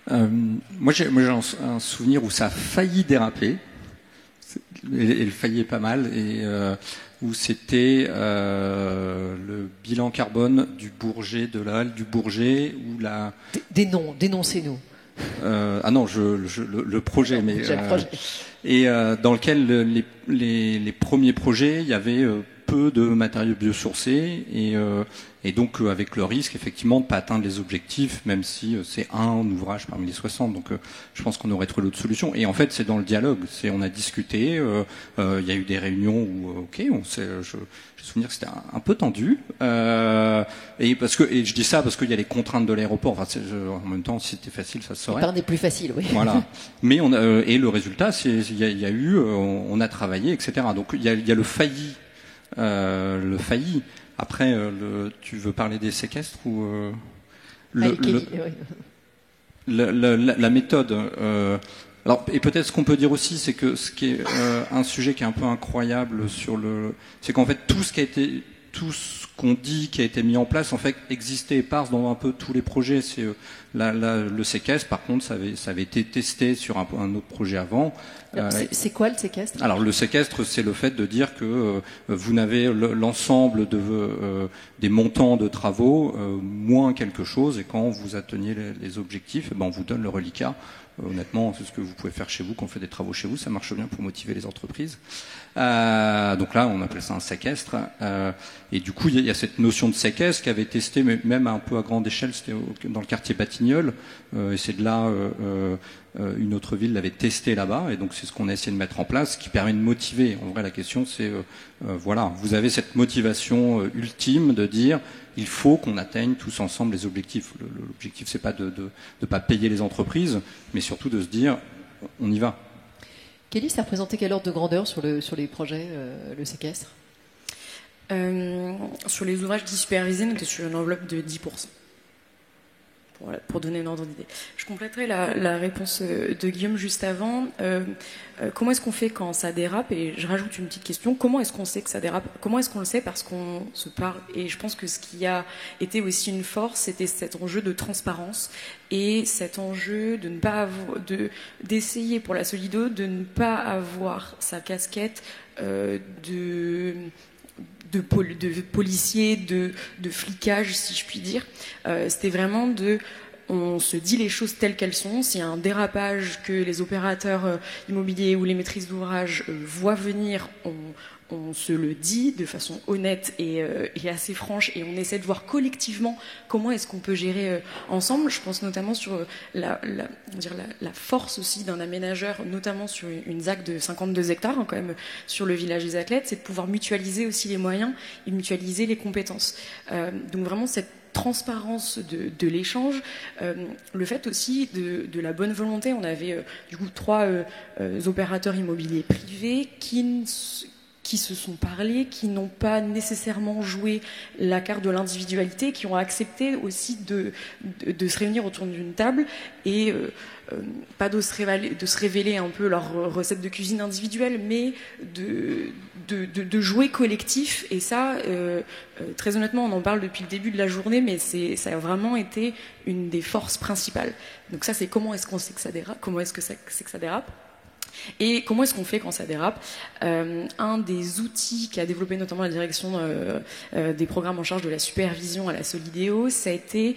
Moi j'ai un souvenir où ça a failli déraper. Et le failli est pas mal, et où c'était le bilan carbone du Bourget, de la halle du Bourget, où la... Des noms, dénoncez-nous. Ah non, le projet, mais... le projet. Et dans lequel les premiers projets, il y avait peu de matériaux biosourcés, et donc avec le risque effectivement de pas atteindre les objectifs, même si c'est un ouvrage parmi les 60. Donc je pense qu'on aurait trouvé d'autres solutions. Et en fait, c'est dans le dialogue. On a discuté. Il y a eu des réunions où, je souviens que c'était un peu tendu. Et je dis ça parce qu'il y a les contraintes de l'aéroport. Enfin, en même temps, si c'était facile, ça se saurait. Pas des plus faciles, oui. Voilà. Mais et le résultat, il y a eu, on a travaillé, etc. Donc il y a le failli. Après, tu veux parler des séquestres ou la méthode. Alors, et peut-être ce qu'on peut dire aussi, c'est que ce qui est un sujet qui est un peu incroyable c'est qu'en fait tout ce qu'on dit qui a été mis en place en fait existait éparse dans un peu tous les projets. C'est le séquestre, par contre, ça avait été testé sur un autre projet avant. C'est quoi le séquestre? Alors le séquestre, c'est le fait de dire que vous n'avez l'ensemble des montants de travaux moins quelque chose, et quand vous atteignez les objectifs, on vous donne le reliquat. Honnêtement, c'est ce que vous pouvez faire chez vous quand on fait des travaux chez vous, ça marche bien pour motiver les entreprises. Donc là, on appelle ça un séquestre. Et du coup, il y a cette notion de séquestre qui avait été testée, mais même un peu à grande échelle, c'était dans le quartier Batignolles. Et c'est de là, une autre ville l'avait testé là-bas. Et donc c'est ce qu'on a essayé de mettre en place, qui permet de motiver. En vrai, la question, c'est, voilà, vous avez cette motivation ultime de dire, il faut qu'on atteigne tous ensemble les objectifs. L'objectif, c'est pas de pas payer les entreprises, mais surtout de se dire, on y va. Kelly, ça représentait quel ordre de grandeur sur les projets, le séquestre? Sur les ouvrages dits supervisés, on était sur une enveloppe de 10%. Pour donner un ordre d'idée. Je compléterai la réponse de Guillaume juste avant. Comment est-ce qu'on fait quand ça dérape? Et je rajoute une petite question. Comment est-ce qu'on sait que ça dérape? Comment est-ce qu'on le sait? Parce qu'on se parle. Et je pense que ce qui a été aussi une force, c'était cet enjeu de transparence et cet enjeu de ne pas avoir, d'essayer pour la Solido de ne pas avoir sa casquette de policiers, de flicage, si je puis dire. C'était vraiment on se dit les choses telles qu'elles sont. S'il y a un dérapage que les opérateurs immobiliers ou les maîtrises d'ouvrage voient venir, on se le dit de façon honnête et assez franche, et on essaie de voir collectivement comment est-ce qu'on peut gérer ensemble. Je pense notamment sur la force aussi d'un aménageur, notamment sur une ZAC de 52 hectares, quand même, sur le village des athlètes, c'est de pouvoir mutualiser aussi les moyens et mutualiser les compétences. Donc vraiment cette transparence de l'échange, le fait aussi de la bonne volonté. On avait du coup 3 opérateurs immobiliers privés qui qui se sont parlé, qui n'ont pas nécessairement joué la carte de l'individualité, qui ont accepté aussi de se réunir autour d'une table et pas de se révéler un peu leur recette de cuisine individuelle, mais de jouer collectif. Et ça, très honnêtement, on en parle depuis le début de la journée, mais ça a vraiment été une des forces principales. Donc ça, c'est comment est-ce qu'on sait que ça dérape, comment est-ce que c'est que ça dérape. Et comment est-ce qu'on fait quand ça dérape? Un des outils qu'a développé notamment la direction des programmes en charge de la supervision à la Solideo, ça a été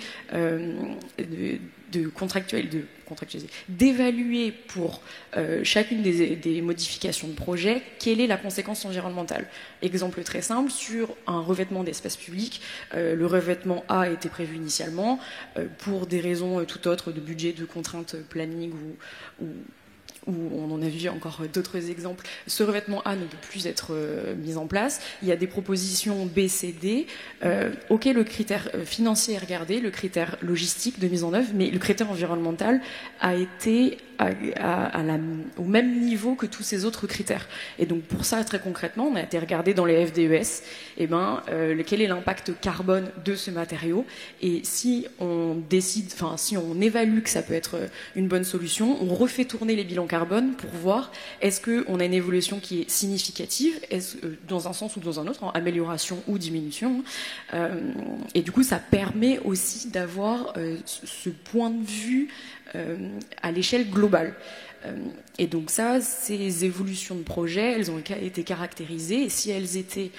d'évaluer pour chacune des modifications de projet quelle est la conséquence environnementale. Exemple très simple, sur un revêtement d'espace public, le revêtement A était prévu initialement pour des raisons tout autres de budget, de contraintes planning ou on en a vu encore d'autres exemples, ce revêtement A ne peut plus être mis en place. Il y a des propositions B, C, D. Ok, le critère financier est regardé, le critère logistique de mise en œuvre, mais le critère environnemental a été au même niveau que tous ces autres critères. Et donc pour ça, très concrètement, on a été regarder dans les FDES, quel est l'impact carbone de ce matériau. Et si on si on évalue que ça peut être une bonne solution, on refait tourner les bilans carbone pour voir est-ce qu'on a une évolution qui est significative, dans un sens ou dans un autre, en amélioration ou diminution. Et du coup, ça permet aussi d'avoir ce point de vue à l'échelle globale. Et donc ça, ces évolutions de projet, elles ont été caractérisées, et si elles étaient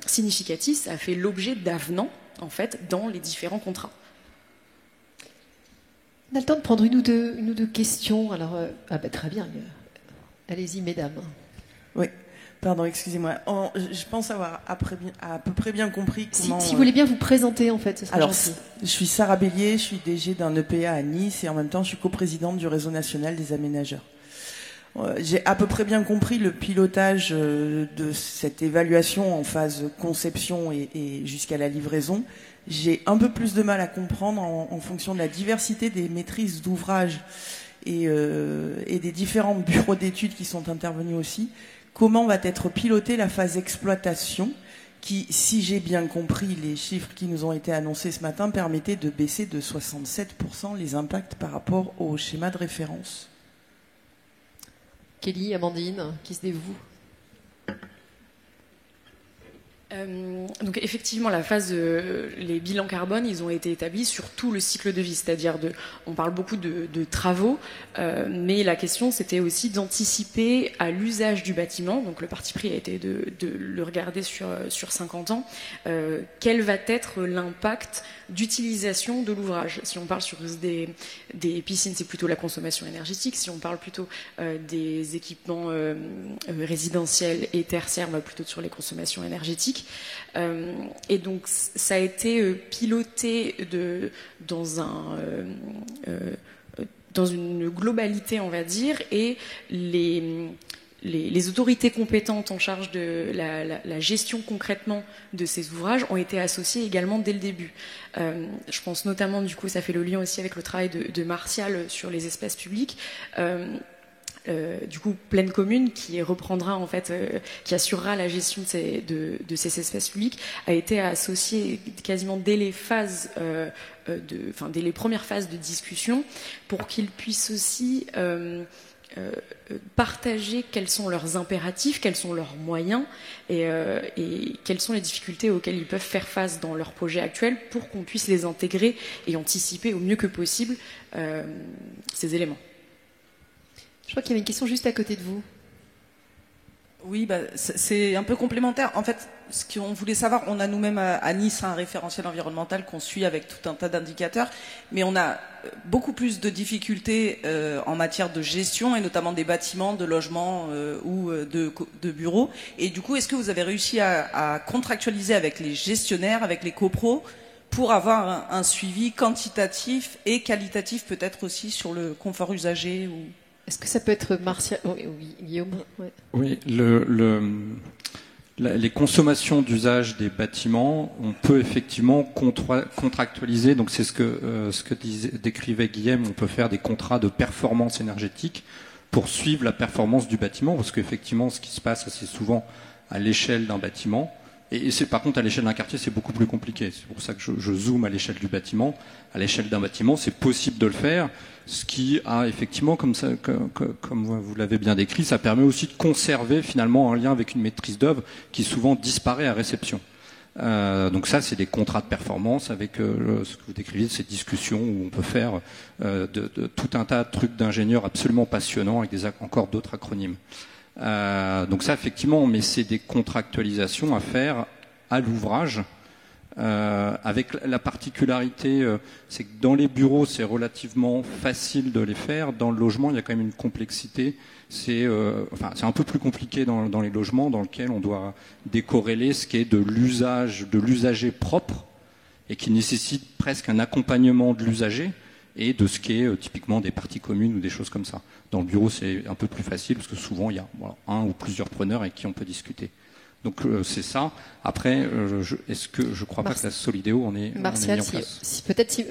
significatives, ça a fait l'objet d'avenants, en fait, dans les différents contrats. On a le temps de prendre une ou deux questions. Alors, très bien. Allez-y, mesdames. Oui. Pardon, excusez-moi. Je pense avoir à peu près bien compris comment... Si vous voulez bien vous présenter, en fait, ce serait Alors, gentil. Je suis Sarah Bélier, je suis DG d'un EPA à Nice et en même temps, je suis coprésidente du Réseau national des aménageurs. J'ai à peu près bien compris le pilotage de cette évaluation en phase conception et jusqu'à la livraison. J'ai un peu plus de mal à comprendre en fonction de la diversité des maîtrises d'ouvrage et des différents bureaux d'études qui sont intervenus aussi. Comment va être pilotée la phase exploitation qui, si j'ai bien compris les chiffres qui nous ont été annoncés ce matin, permettait de baisser de 67% les impacts par rapport au schéma de référence? Kelly, Amandine, qui se dévoue? Donc effectivement, la phase, les bilans carbone, ils ont été établis sur tout le cycle de vie, c'est-à-dire on parle beaucoup de travaux, mais la question c'était aussi d'anticiper à l'usage du bâtiment. Donc le parti pris a été de le regarder sur 50 ans. Quel va être l'impact d'utilisation de l'ouvrage? Si on parle sur des piscines, c'est plutôt la consommation énergétique. Si on parle plutôt des équipements résidentiels et tertiaires, on va plutôt sur les consommations énergétiques. Et donc ça a été piloté dans une globalité, on va dire, et les autorités compétentes en charge de la gestion concrètement de ces ouvrages ont été associées également dès le début. Je pense notamment, du coup, ça fait le lien aussi avec le travail de Martial sur les espaces publics. Du coup, Pleine Commune, qui reprendra en fait, qui assurera la gestion de ces espaces publics, a été associé quasiment dès les phases, dès les premières phases de discussion, pour qu'ils puissent aussi partager quels sont leurs impératifs, quels sont leurs moyens et quelles sont les difficultés auxquelles ils peuvent faire face dans leur projet actuel, pour qu'on puisse les intégrer et anticiper au mieux que possible ces éléments. Je crois qu'il y avait une question juste à côté de vous. Oui, c'est un peu complémentaire. En fait, ce qu'on voulait savoir, on a nous-mêmes à Nice un référentiel environnemental qu'on suit avec tout un tas d'indicateurs, mais on a beaucoup plus de difficultés en matière de gestion, et notamment des bâtiments, de logements ou de bureaux. Et du coup, est-ce que vous avez réussi à contractualiser avec les gestionnaires, avec les copros, pour avoir un suivi quantitatif et qualitatif, peut-être aussi sur le confort usager ou... Est-ce que ça peut être Martial? Oui, Guillaume. Ouais. Oui, les consommations d'usage des bâtiments, on peut effectivement contractualiser. Donc c'est ce que décrivait Guillaume. On peut faire des contrats de performance énergétique pour suivre la performance du bâtiment, parce qu'effectivement, ce qui se passe assez souvent à l'échelle d'un bâtiment, et c'est par contre à l'échelle d'un quartier, c'est beaucoup plus compliqué. C'est pour ça que je zoome à l'échelle du bâtiment. À l'échelle d'un bâtiment, c'est possible de le faire, ce qui a effectivement, comme vous l'avez bien décrit, ça permet aussi de conserver finalement un lien avec une maîtrise d'œuvre qui souvent disparaît à réception. Donc ça, c'est des contrats de performance avec ce que vous décrivez, ces discussions où on peut faire de tout un tas de trucs d'ingénieurs absolument passionnants avec encore d'autres acronymes. Donc ça, effectivement, mais c'est des contractualisations à faire à l'ouvrage, avec la particularité, c'est que dans les bureaux, c'est relativement facile de les faire. Dans le logement, il y a quand même une complexité. C'est un peu plus compliqué dans les logements, dans lesquels on doit décorréler ce qui est de l'usager propre et qui nécessite presque un accompagnement de l'usager et de ce qui est typiquement des parties communes ou des choses comme ça. Dans le bureau, c'est un peu plus facile parce que souvent, il y a un ou plusieurs preneurs avec qui on peut discuter. Donc c'est ça. Après, je crois pas que la Solideo on est Martial,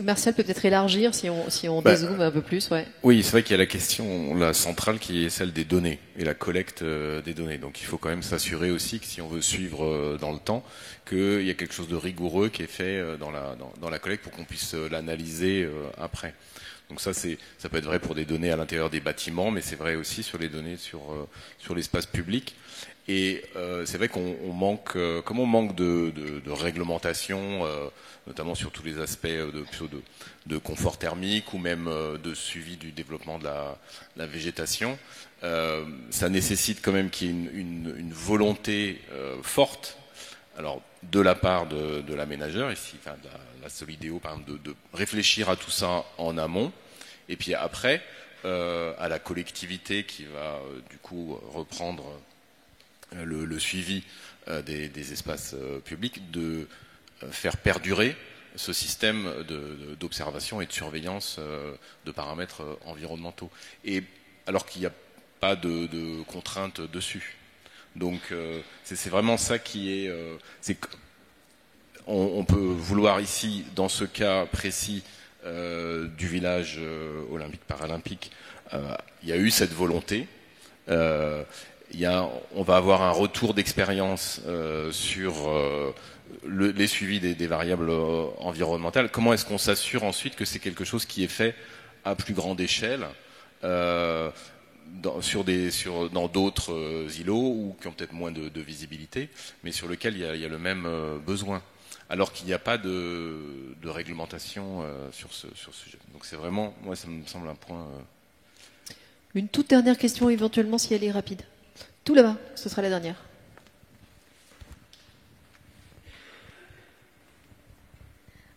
Martial peut peut-être élargir si on dézoome un peu plus. Ouais. Oui, c'est vrai qu'il y a la question, la centrale, qui est celle des données et la collecte des données. Donc il faut quand même s'assurer aussi que si on veut suivre dans le temps, qu'il y a quelque chose de rigoureux qui est fait dans la collecte pour qu'on puisse l'analyser après. Donc ça peut être vrai pour des données à l'intérieur des bâtiments, mais c'est vrai aussi sur les données sur l'espace public. Et c'est vrai qu'on manque, comme on manque de réglementation, notamment sur tous les aspects de confort thermique ou même de suivi du développement de la végétation, ça nécessite quand même qu'il y ait une volonté forte, alors de la part de l'aménageur ici, enfin de la Solideo par exemple, de réfléchir à tout ça en amont, et puis après à la collectivité qui va du coup reprendre le suivi des espaces publics, de faire perdurer ce système d'observation et de surveillance de paramètres environnementaux. Et alors qu'il n'y a pas de contraintes dessus. Donc c'est vraiment ça qui est... on peut vouloir ici, dans ce cas précis du village olympique-paralympique, il y a eu cette volonté. On va avoir un retour d'expérience sur les suivis des variables environnementales. Comment est-ce qu'on s'assure ensuite que c'est quelque chose qui est fait à plus grande échelle dans d'autres îlots ou qui ont peut-être moins de visibilité, mais sur lesquels il y a le même besoin, alors qu'il n'y a pas de réglementation sur ce sujet. Donc c'est vraiment, moi ça me semble un point... Une toute dernière question éventuellement si elle est rapide. Tout là-bas, ce sera la dernière.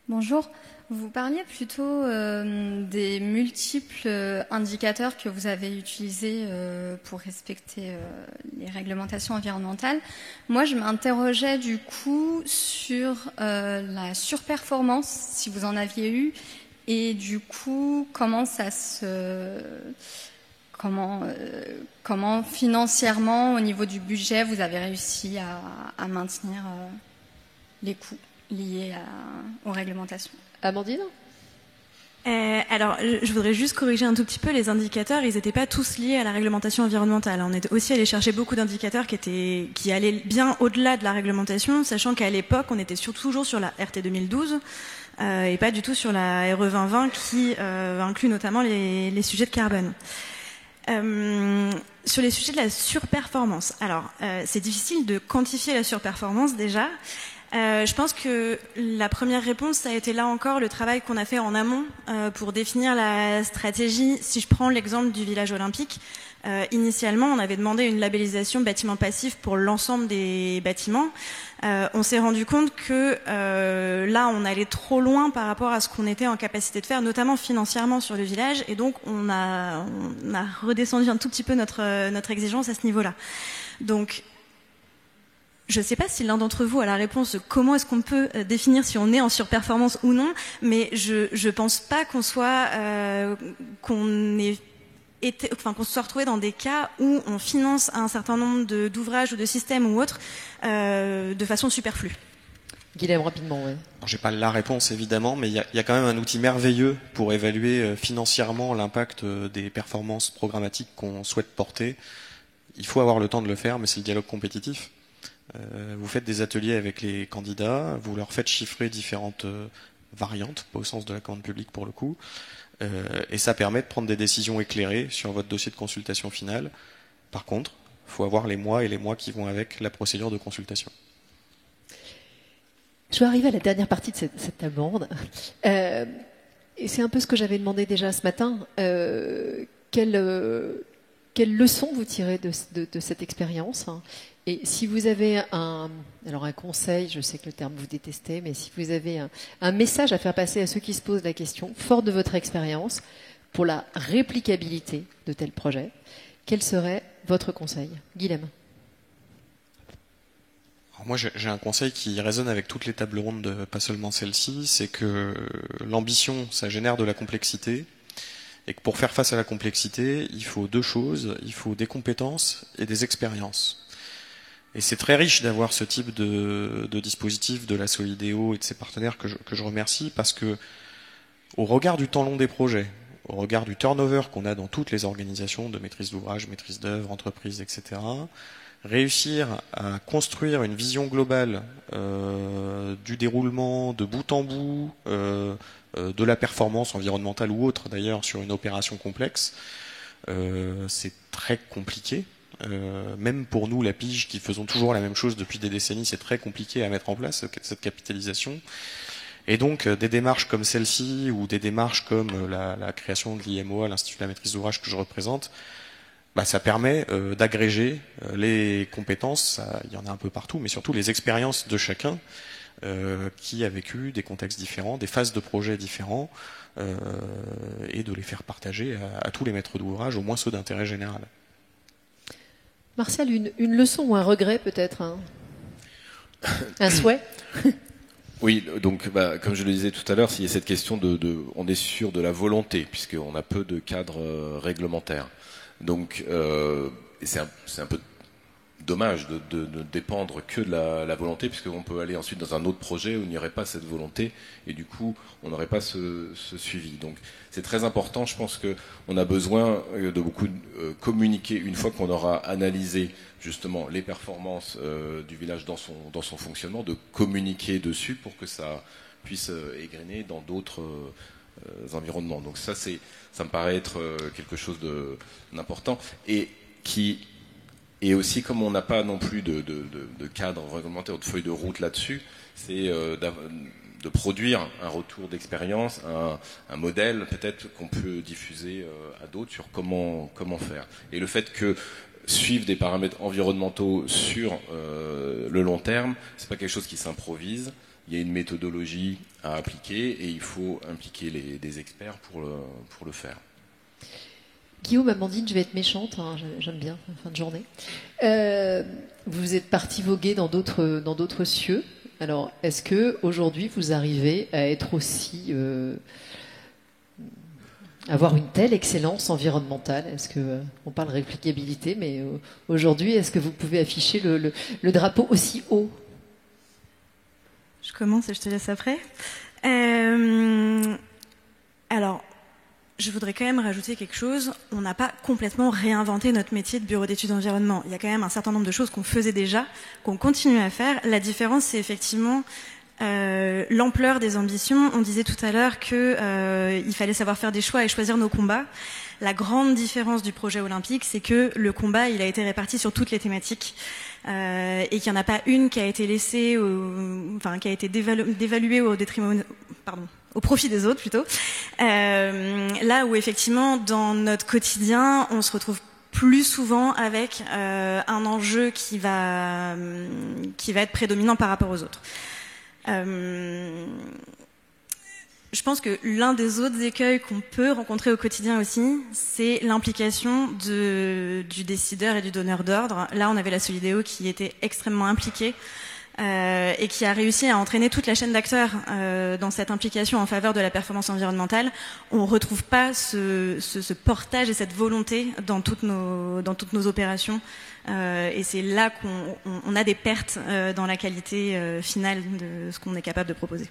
Bonjour, vous parliez plutôt des multiples indicateurs que vous avez utilisés pour respecter les réglementations environnementales. Moi, je m'interrogeais du coup sur la surperformance, si vous en aviez eu, et du coup, comment ça se... Comment financièrement, au niveau du budget, vous avez réussi à maintenir les coûts liés aux réglementations? Amandine? Alors, je voudrais juste corriger un tout petit peu, les indicateurs, ils n'étaient pas tous liés à la réglementation environnementale. On est aussi allé chercher beaucoup d'indicateurs qui allaient bien au-delà de la réglementation, sachant qu'à l'époque, on était toujours sur la RT 2012 et pas du tout sur la RE 2020 qui inclut notamment les sujets de carbone. Sur les sujets de la surperformance, alors c'est difficile de quantifier la surperformance déjà. Je pense que la première réponse, ça a été là encore le travail qu'on a fait en amont pour définir la stratégie. Si je prends l'exemple du village olympique, initialement on avait demandé une labellisation bâtiment passif pour l'ensemble des bâtiments. On s'est rendu compte que là on allait trop loin par rapport à ce qu'on était en capacité de faire, notamment financièrement sur le village, et donc on a redescendu un tout petit peu notre exigence à ce niveau-là. Donc je ne sais pas si l'un d'entre vous a la réponse de comment est-ce qu'on peut définir si on est en surperformance ou non, mais je pense pas qu'on se soit retrouvé dans des cas où on finance un certain nombre d'ouvrages ou de systèmes ou autres de façon superflue. Guilhem, rapidement. Ouais. J'ai pas la réponse évidemment, mais il y a quand même un outil merveilleux pour évaluer financièrement l'impact des performances programmatiques qu'on souhaite porter. Il faut avoir le temps de le faire, mais c'est le dialogue compétitif. Vous faites des ateliers avec les candidats, vous leur faites chiffrer différentes variantes, pas au sens de la commande publique pour le coup, et ça permet de prendre des décisions éclairées sur votre dossier de consultation finale. Par contre, il faut avoir les mois et les mois qui vont avec la procédure de consultation. Je vais arriver à la dernière partie de cette table ronde. Et c'est un peu ce que j'avais demandé déjà ce matin. Quelle leçon vous tirez de cette expérience, hein? Et si vous avez un conseil, je sais que le terme vous détestez, mais si vous avez un message à faire passer à ceux qui se posent la question, fort de votre expérience, pour la réplicabilité de tel projet, quel serait votre conseil? Guilhem. Moi, j'ai un conseil qui résonne avec toutes les tables rondes, pas seulement celle-ci, c'est que l'ambition, ça génère de la complexité, et que pour faire face à la complexité, il faut deux choses, il faut des compétences et des expériences. Et c'est très riche d'avoir ce type de dispositif de la Solideo et de ses partenaires que je remercie, parce que au regard du temps long des projets, au regard du turnover qu'on a dans toutes les organisations de maîtrise d'ouvrage, maîtrise d'œuvre, entreprises, etc., réussir à construire une vision globale du déroulement de bout en bout, de la performance environnementale ou autre d'ailleurs sur une opération complexe, c'est très compliqué. Même pour nous, la pige, qui faisons toujours la même chose depuis des décennies, c'est très compliqué à mettre en place cette capitalisation. Et donc des démarches comme celle-ci ou des démarches comme la création de l'IMOA, l'Institut de la maîtrise d'ouvrage que je représente, ça permet d'agréger les compétences, il y en a un peu partout, mais surtout les expériences de chacun qui a vécu des contextes différents, des phases de projets différents, et de les faire partager à tous les maîtres d'ouvrage, au moins ceux d'intérêt général. Martial, une leçon ou un regret peut-être, hein? Un souhait? Oui, donc comme je le disais tout à l'heure, il y a cette question on est sûr de la volonté, puisqu'on a peu de cadres réglementaires. Donc c'est un peu dommage de dépendre que de la volonté, puisqu'on peut aller ensuite dans un autre projet où il n'y aurait pas cette volonté, et du coup on n'aurait pas ce suivi. Donc c'est très important, je pense qu'on a besoin de beaucoup communiquer une fois qu'on aura analysé justement les performances du village dans son fonctionnement, de communiquer dessus pour que ça puisse égrener dans d'autres environnements. Donc ça me paraît être quelque chose d'important, et aussi, comme on n'a pas non plus de cadre réglementaire ou de feuille de route là-dessus, c'est de produire un retour d'expérience, un modèle peut-être qu'on peut diffuser à d'autres sur comment faire. Et le fait que suivre des paramètres environnementaux sur le long terme, c'est pas quelque chose qui s'improvise. Il y a une méthodologie à appliquer et il faut impliquer des experts pour le faire. Guillaume, Amandine, je vais être méchante, hein, j'aime bien, fin de journée. Vous êtes partis voguer dans d'autres cieux. Alors, est-ce que aujourd'hui vous arrivez à être aussi, avoir une telle excellence environnementale? Est-ce que on parle réplicabilité, mais aujourd'hui, est-ce que vous pouvez afficher le drapeau aussi haut? Je commence et je te laisse après. Alors, je voudrais quand même rajouter quelque chose. On n'a pas complètement réinventé notre métier de bureau d'études environnement. Il y a quand même un certain nombre de choses qu'on faisait déjà, qu'on continue à faire. La différence, c'est effectivement l'ampleur des ambitions. On disait tout à l'heure que il fallait savoir faire des choix et choisir nos combats. La grande différence du projet olympique, c'est que le combat, il a été réparti sur toutes les thématiques. Et qu'il n'y en a pas une qui a été laissée, qui a été dévaluée au détriment, au profit des autres plutôt. Là où effectivement, dans notre quotidien, on se retrouve plus souvent avec un enjeu qui va être prédominant par rapport aux autres. Je pense que l'un des autres écueils qu'on peut rencontrer au quotidien aussi, c'est l'implication du décideur et du donneur d'ordre. Là, on avait la Solideo qui était extrêmement impliquée et qui a réussi à entraîner toute la chaîne d'acteurs dans cette implication en faveur de la performance environnementale, on retrouve pas ce portage et cette volonté dans toutes nos opérations. Et c'est là qu'on a des pertes dans la qualité finale de ce qu'on est capable de proposer.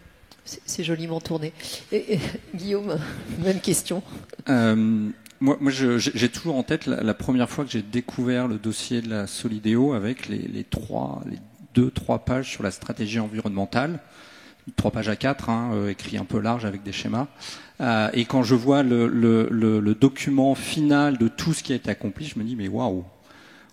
C'est joliment tourné. Et Guillaume, même question. Moi, j'ai toujours en tête la première fois que j'ai découvert le dossier de la Solideo avec les 2-3 pages sur la stratégie environnementale, 3 pages à 4, écrit un peu large avec des schémas. Et quand je vois le document final de tout ce qui a été accompli, je me dis mais waouh,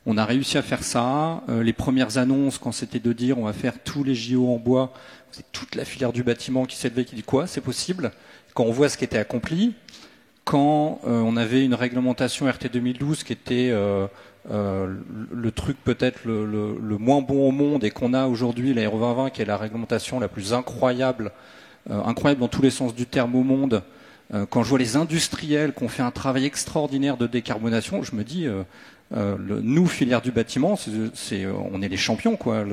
on a réussi à faire ça. Les premières annonces, quand c'était de dire on va faire tous les JO en bois, c'est toute la filière du bâtiment qui s'est levée, qui dit quoi, c'est possible. Quand on voit ce qui était accompli, quand on avait une réglementation RT 2012 qui était le truc peut-être le moins bon au monde, et qu'on a aujourd'hui la Aéro 2020 qui est la réglementation la plus incroyable dans tous les sens du terme au monde. Quand je vois les industriels qui ont fait un travail extraordinaire de décarbonation, je me dis nous, filière du bâtiment, on est les champions, quoi.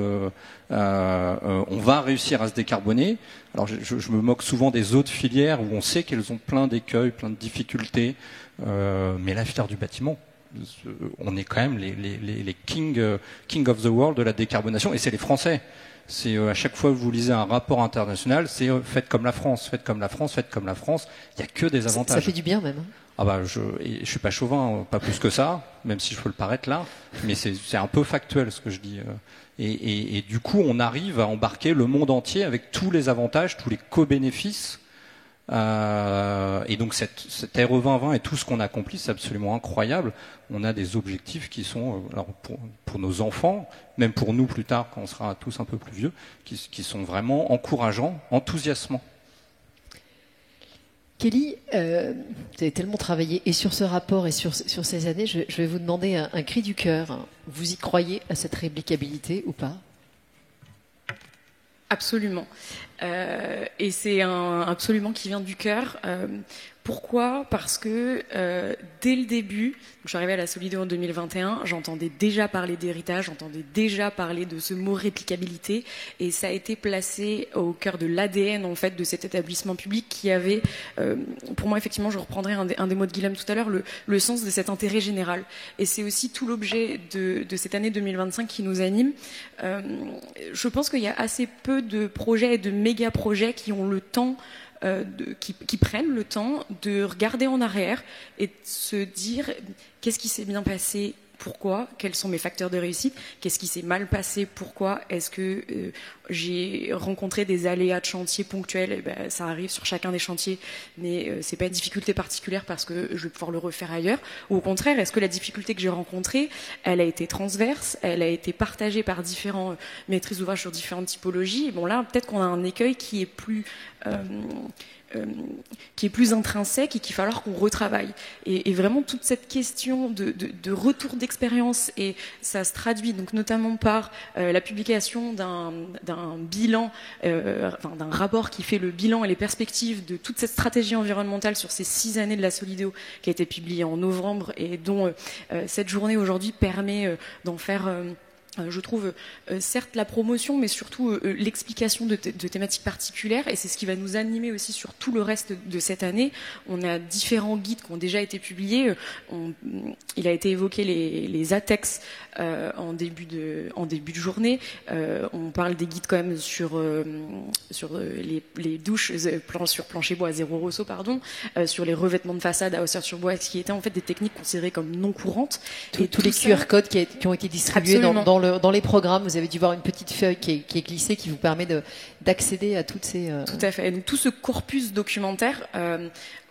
On va réussir à se décarboner. Alors, je me moque souvent des autres filières où on sait qu'elles ont plein d'écueils, plein de difficultés. Mais la filière du bâtiment, on est quand même les king of the world de la décarbonation, et c'est les Français. C'est à chaque fois que vous lisez un rapport international, c'est faites comme la France, faites comme la France, faites comme la France. Il y a que des avantages. Ça fait du bien même. Ah bah je suis pas chauvin, pas plus que ça, même si je peux le paraître là, mais c'est un peu factuel ce que je dis. Et du coup, on arrive à embarquer le monde entier avec tous les avantages, tous les co-bénéfices. Et donc cette Aéro 2020 et tout ce qu'on a accompli, c'est absolument incroyable. On a des objectifs qui sont, alors pour nos enfants, même pour nous plus tard quand on sera tous un peu plus vieux, qui sont vraiment encourageants, enthousiasmants. Kelly, vous avez tellement travaillé et sur ce rapport et sur ces années, je vais vous demander un cri du cœur. Vous y croyez à cette réplicabilité ou pas ? Absolument. Et c'est un absolument qui vient du cœur. Pourquoi ? Parce que dès le début, je suis arrivée à la Solideo en 2021, j'entendais déjà parler d'héritage, j'entendais déjà parler de ce mot réplicabilité, et ça a été placé au cœur de l'ADN en fait de cet établissement public qui avait, pour moi effectivement, je reprendrai un des mots de Guillaume tout à l'heure, le sens de cet intérêt général. Et c'est aussi tout l'objet de cette année 2025 qui nous anime. Je pense qu'il y a assez peu de projets et de méga-projets qui ont le temps qui prennent le temps de regarder en arrière et de se dire qu'est-ce qui s'est bien passé, pourquoi, quels sont mes facteurs de réussite, qu'est-ce qui s'est mal passé, pourquoi, est-ce que j'ai rencontré des aléas de chantier ponctuels, et ben, ça arrive sur chacun des chantiers, mais c'est pas une difficulté particulière parce que je vais pouvoir le refaire ailleurs, ou au contraire, est-ce que la difficulté que j'ai rencontrée, elle a été transverse, elle a été partagée par différents maîtrises d'ouvrage sur différentes typologies, et bon là, peut-être qu'on a un écueil qui est plus intrinsèque et qu'il va falloir qu'on retravaille. Et vraiment toute cette question de retour d'expérience, et ça se traduit donc notamment par la publication d'un bilan, d'un rapport qui fait le bilan et les perspectives de toute cette stratégie environnementale sur ces 6 années de la Solideo, qui a été publiée en novembre et dont cette journée aujourd'hui permet d'en faire je trouve certes la promotion, mais surtout l'explication de thématiques particulières, et c'est ce qui va nous animer aussi sur tout le reste de cette année. On a différents guides qui ont déjà été publiés. Il a été évoqué les ATEX en début de journée. On parle des guides quand même sur les douches sur plancher bois à 0 ressaut, sur les revêtements de façade à hausseur sur bois, qui étaient en fait des techniques considérées comme non courantes. Et tous les QR codes qui ont été distribués dans les programmes, vous avez dû voir une petite feuille qui est glissée qui vous permet d'accéder à toutes ces... Tout à fait. Et donc, tout ce corpus documentaire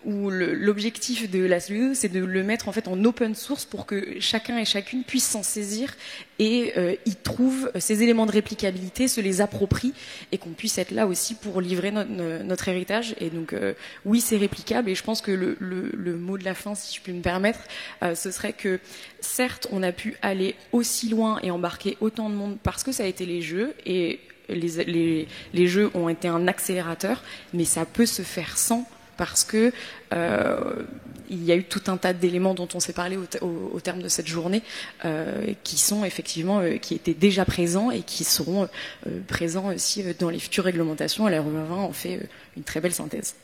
où l'objectif de la Solideo, c'est de le mettre en fait en open source pour que chacun et chacune puisse s'en saisir et y trouve ces éléments de réplicabilité, se les approprie, et qu'on puisse être là aussi pour livrer notre héritage. Et donc oui, c'est réplicable, et je pense que le mot de la fin, si je puis me permettre, ce serait que certes, on a pu aller aussi loin et embarquer autant de monde parce que ça a été les Jeux, et les Jeux ont été un accélérateur, mais ça peut se faire sans, parce que il y a eu tout un tas d'éléments dont on s'est parlé au terme de cette journée, qui sont effectivement, qui étaient déjà présents et qui seront présents aussi dans les futures réglementations. Et la RE 2020 en fait une très belle synthèse.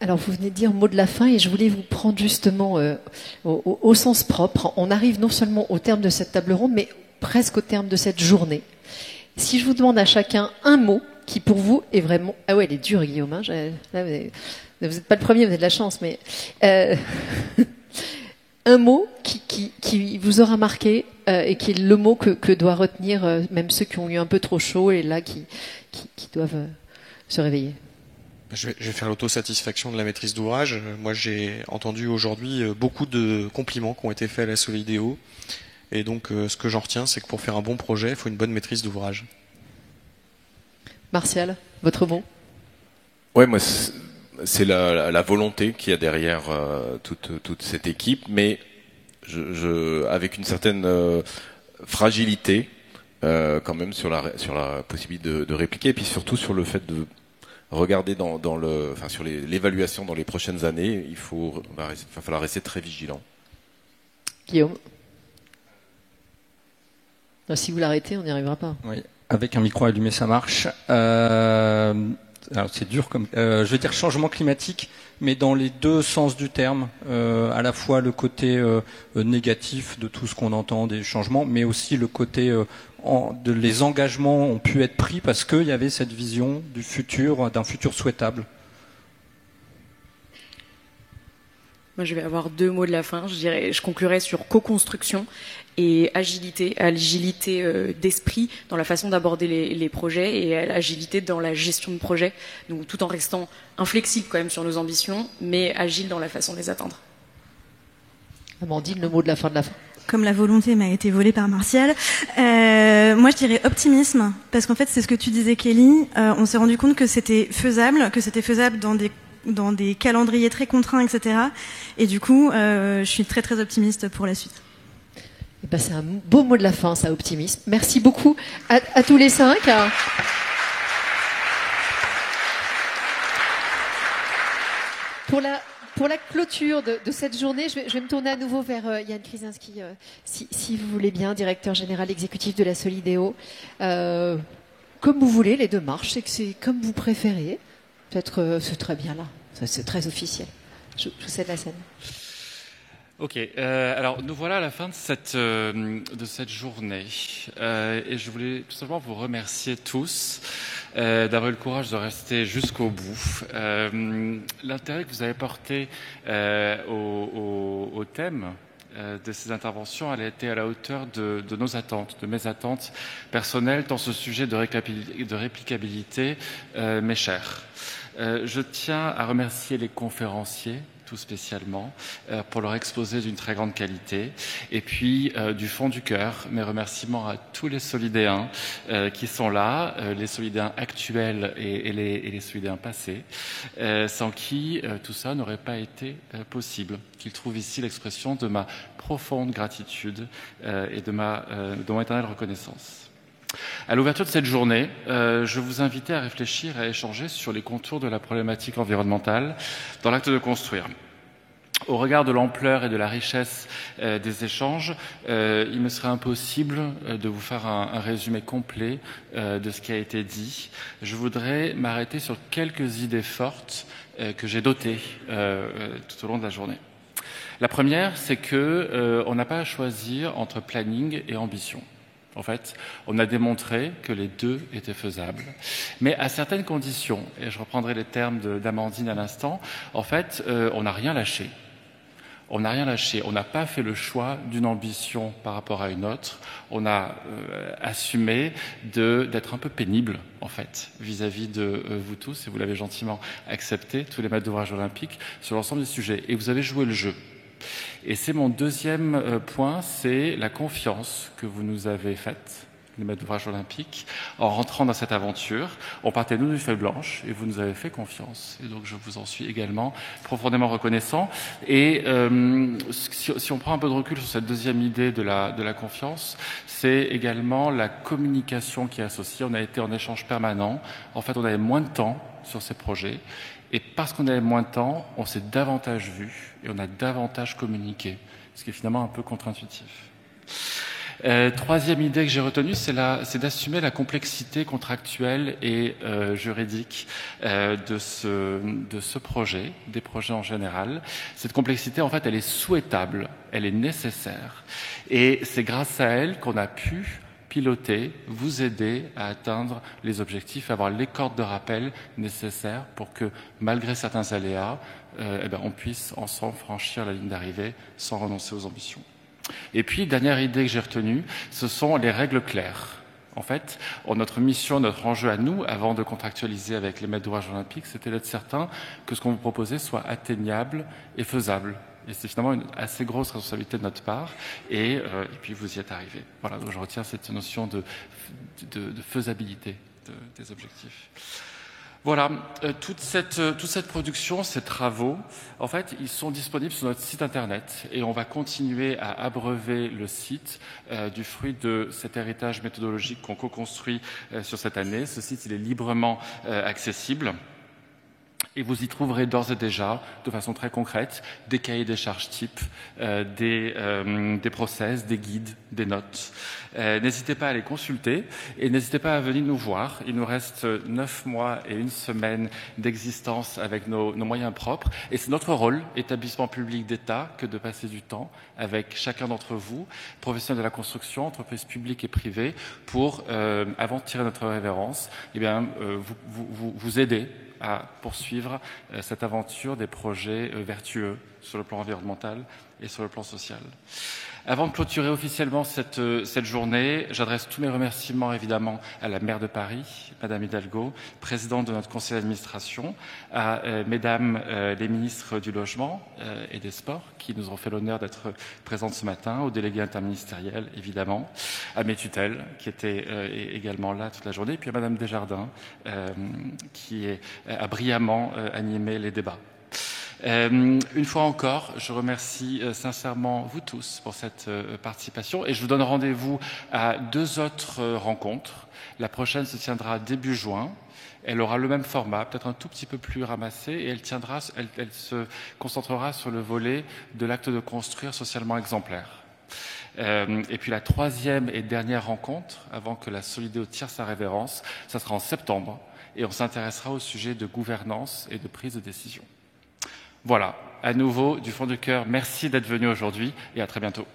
Alors, vous venez de dire mot de la fin et je voulais vous prendre justement au sens propre. On arrive non seulement au terme de cette table ronde, mais presque au terme de cette journée. Si je vous demande à chacun un mot qui pour vous est vraiment... Ah ouais, elle est dure, Guillaume. Hein, là, vous n'êtes pas le premier, vous avez de la chance, mais... un mot qui vous aura marqué et qui est le mot que doit retenir même ceux qui ont eu un peu trop chaud et là qui doivent se réveiller. Je vais faire l'autosatisfaction de la maîtrise d'ouvrage. Moi, j'ai entendu aujourd'hui beaucoup de compliments qui ont été faits à la Solidéo. Et donc, ce que j'en retiens, c'est que pour faire un bon projet, il faut une bonne maîtrise d'ouvrage. Martial, votre mot ? Ouais, moi, c'est la volonté qu'il y a derrière toute cette équipe, mais avec une certaine fragilité quand même sur la possibilité de répliquer, et puis surtout sur le fait de regarder sur l'évaluation dans les prochaines années. Il va falloir rester très vigilant. Guillaume. Non, si vous l'arrêtez, on n'y arrivera pas. Oui, avec un micro allumé, ça marche. Alors c'est dur comme. Je vais dire changement climatique, mais dans les deux sens du terme. À la fois le côté négatif de tout ce qu'on entend des changements, mais aussi le côté les engagements ont pu être pris parce qu'il y avait cette vision du futur, d'un futur souhaitable. Moi, je vais avoir 2 mots de la fin. Je conclurai sur co-construction et agilité d'esprit dans la façon d'aborder les projets et l'agilité dans la gestion de projet. Donc, tout en restant inflexible quand même sur nos ambitions, mais agile dans la façon de les atteindre. Amandine, le mot de la fin de la fin. Comme la volonté m'a été volée par Martial, moi je dirais optimisme, parce qu'en fait c'est ce que tu disais, Kelly. On s'est rendu compte que c'était faisable dans des calendriers très contraints, etc. Et du coup, je suis très très optimiste pour la suite. Et ben, c'est un beau mot de la fin, ça, optimisme. Merci beaucoup à tous les 5. Pour la clôture de cette journée, je vais me tourner à nouveau vers Yann Krysinski, si vous voulez bien, directeur général exécutif de la Solidéo. Comme vous voulez, les deux marches, c'est comme vous préférez. Peut-être c'est très bien là, c'est très officiel. Je vous cède la scène. Ok, alors nous voilà à la fin de cette journée et je voulais tout simplement vous remercier tous d'avoir eu le courage de rester jusqu'au bout. L'intérêt que vous avez porté au thème de ces interventions, elle a été à la hauteur de nos attentes, de mes attentes personnelles dans ce sujet de réplicabilité m'est cher. Je tiens à remercier les conférenciers, tout spécialement, pour leur exposé d'une très grande qualité. Et puis, du fond du cœur, mes remerciements à tous les Solidéens qui sont là, les Solidéens actuels et les Solidéens passés, sans qui tout ça n'aurait pas été possible. Qu'ils trouvent ici l'expression de ma profonde gratitude et de mon éternelle reconnaissance. À l'ouverture de cette journée, je vous invitais à réfléchir, à échanger sur les contours de la problématique environnementale dans l'acte de construire. Au regard de l'ampleur et de la richesse des échanges, il me serait impossible de vous faire un résumé complet de ce qui a été dit. Je voudrais m'arrêter sur quelques idées fortes que j'ai notées tout au long de la journée. La première, c'est que on n'a pas à choisir entre planning et ambition. En fait, on a démontré que les deux étaient faisables, mais à certaines conditions, et je reprendrai les termes d'Amandine à l'instant, en fait, on n'a rien lâché. On n'a rien lâché, on n'a pas fait le choix d'une ambition par rapport à une autre, on a assumé d'être un peu pénible, en fait, vis-à-vis de vous tous, et vous l'avez gentiment accepté, tous les maîtres d'ouvrage olympiques, sur l'ensemble des sujets, et vous avez joué le jeu. Et c'est mon deuxième point, c'est la confiance que vous nous avez faite, les maîtres d'ouvrage olympiques, en rentrant dans cette aventure. On partait nous d'une feuille blanche et vous nous avez fait confiance. Et donc je vous en suis également profondément reconnaissant. Et si on prend un peu de recul sur cette deuxième idée de la confiance, c'est également la communication qui est associée. On a été en échange permanent. En fait, on avait moins de temps sur ces projets. Et parce qu'on avait moins de temps, on s'est davantage vu et on a davantage communiqué, ce qui est finalement un peu contre-intuitif. Troisième idée que j'ai retenue, c'est d'assumer la complexité contractuelle et juridique de ce projet, des projets en général. Cette complexité, en fait, elle est souhaitable, elle est nécessaire. Et c'est grâce à elle qu'on a pu piloter, vous aider à atteindre les objectifs, avoir les cordes de rappel nécessaires pour que, malgré certains aléas, on puisse ensemble franchir la ligne d'arrivée sans renoncer aux ambitions. Et puis, dernière idée que j'ai retenue, ce sont les règles claires. En fait, notre mission, notre enjeu à nous, avant de contractualiser avec les maîtres d'ouvrage olympiques, c'était d'être certain que ce qu'on vous proposait soit atteignable et faisable. Et c'est finalement une assez grosse responsabilité de notre part. Et puis, vous y êtes arrivés. Voilà, donc je retiens cette notion de faisabilité des objectifs. Voilà, toute cette production, ces travaux, en fait, ils sont disponibles sur notre site internet et on va continuer à abreuver le site du fruit de cet héritage méthodologique qu'on co-construit sur cette année. Ce site, il est librement accessible. Et vous y trouverez d'ores et déjà, de façon très concrète, des cahiers des charges types, des process, des guides, des notes. N'hésitez pas à les consulter et n'hésitez pas à venir nous voir. Il nous reste 9 mois et 1 semaine d'existence avec nos moyens propres. Et c'est notre rôle, établissement public d'État, que de passer du temps avec chacun d'entre vous, professionnels de la construction, entreprises publiques et privées, pour, avant de tirer notre révérence, vous aider à poursuivre cette aventure des projets vertueux sur le plan environnemental et sur le plan social. Avant de clôturer officiellement cette journée, j'adresse tous mes remerciements évidemment à la maire de Paris, Madame Hidalgo, présidente de notre conseil d'administration, à Mesdames les ministres du Logement et des Sports qui nous ont fait l'honneur d'être présentes ce matin, aux délégués interministériels évidemment, à mes tutelles qui étaient également là toute la journée, et puis à Madame Desjardins qui a brillamment animé les débats. Une fois encore, je remercie sincèrement vous tous pour cette participation et je vous donne rendez-vous à 2 autres rencontres. La prochaine se tiendra début juin. Elle aura le même format, peut-être un tout petit peu plus ramassé, et elle se concentrera sur le volet de l'acte de construire socialement exemplaire. Et puis la 3e et dernière rencontre, avant que la Solidéo tire sa révérence, ça sera en septembre, et on s'intéressera au sujet de gouvernance et de prise de décision. Voilà, à nouveau, du fond du cœur, merci d'être venu aujourd'hui et à très bientôt.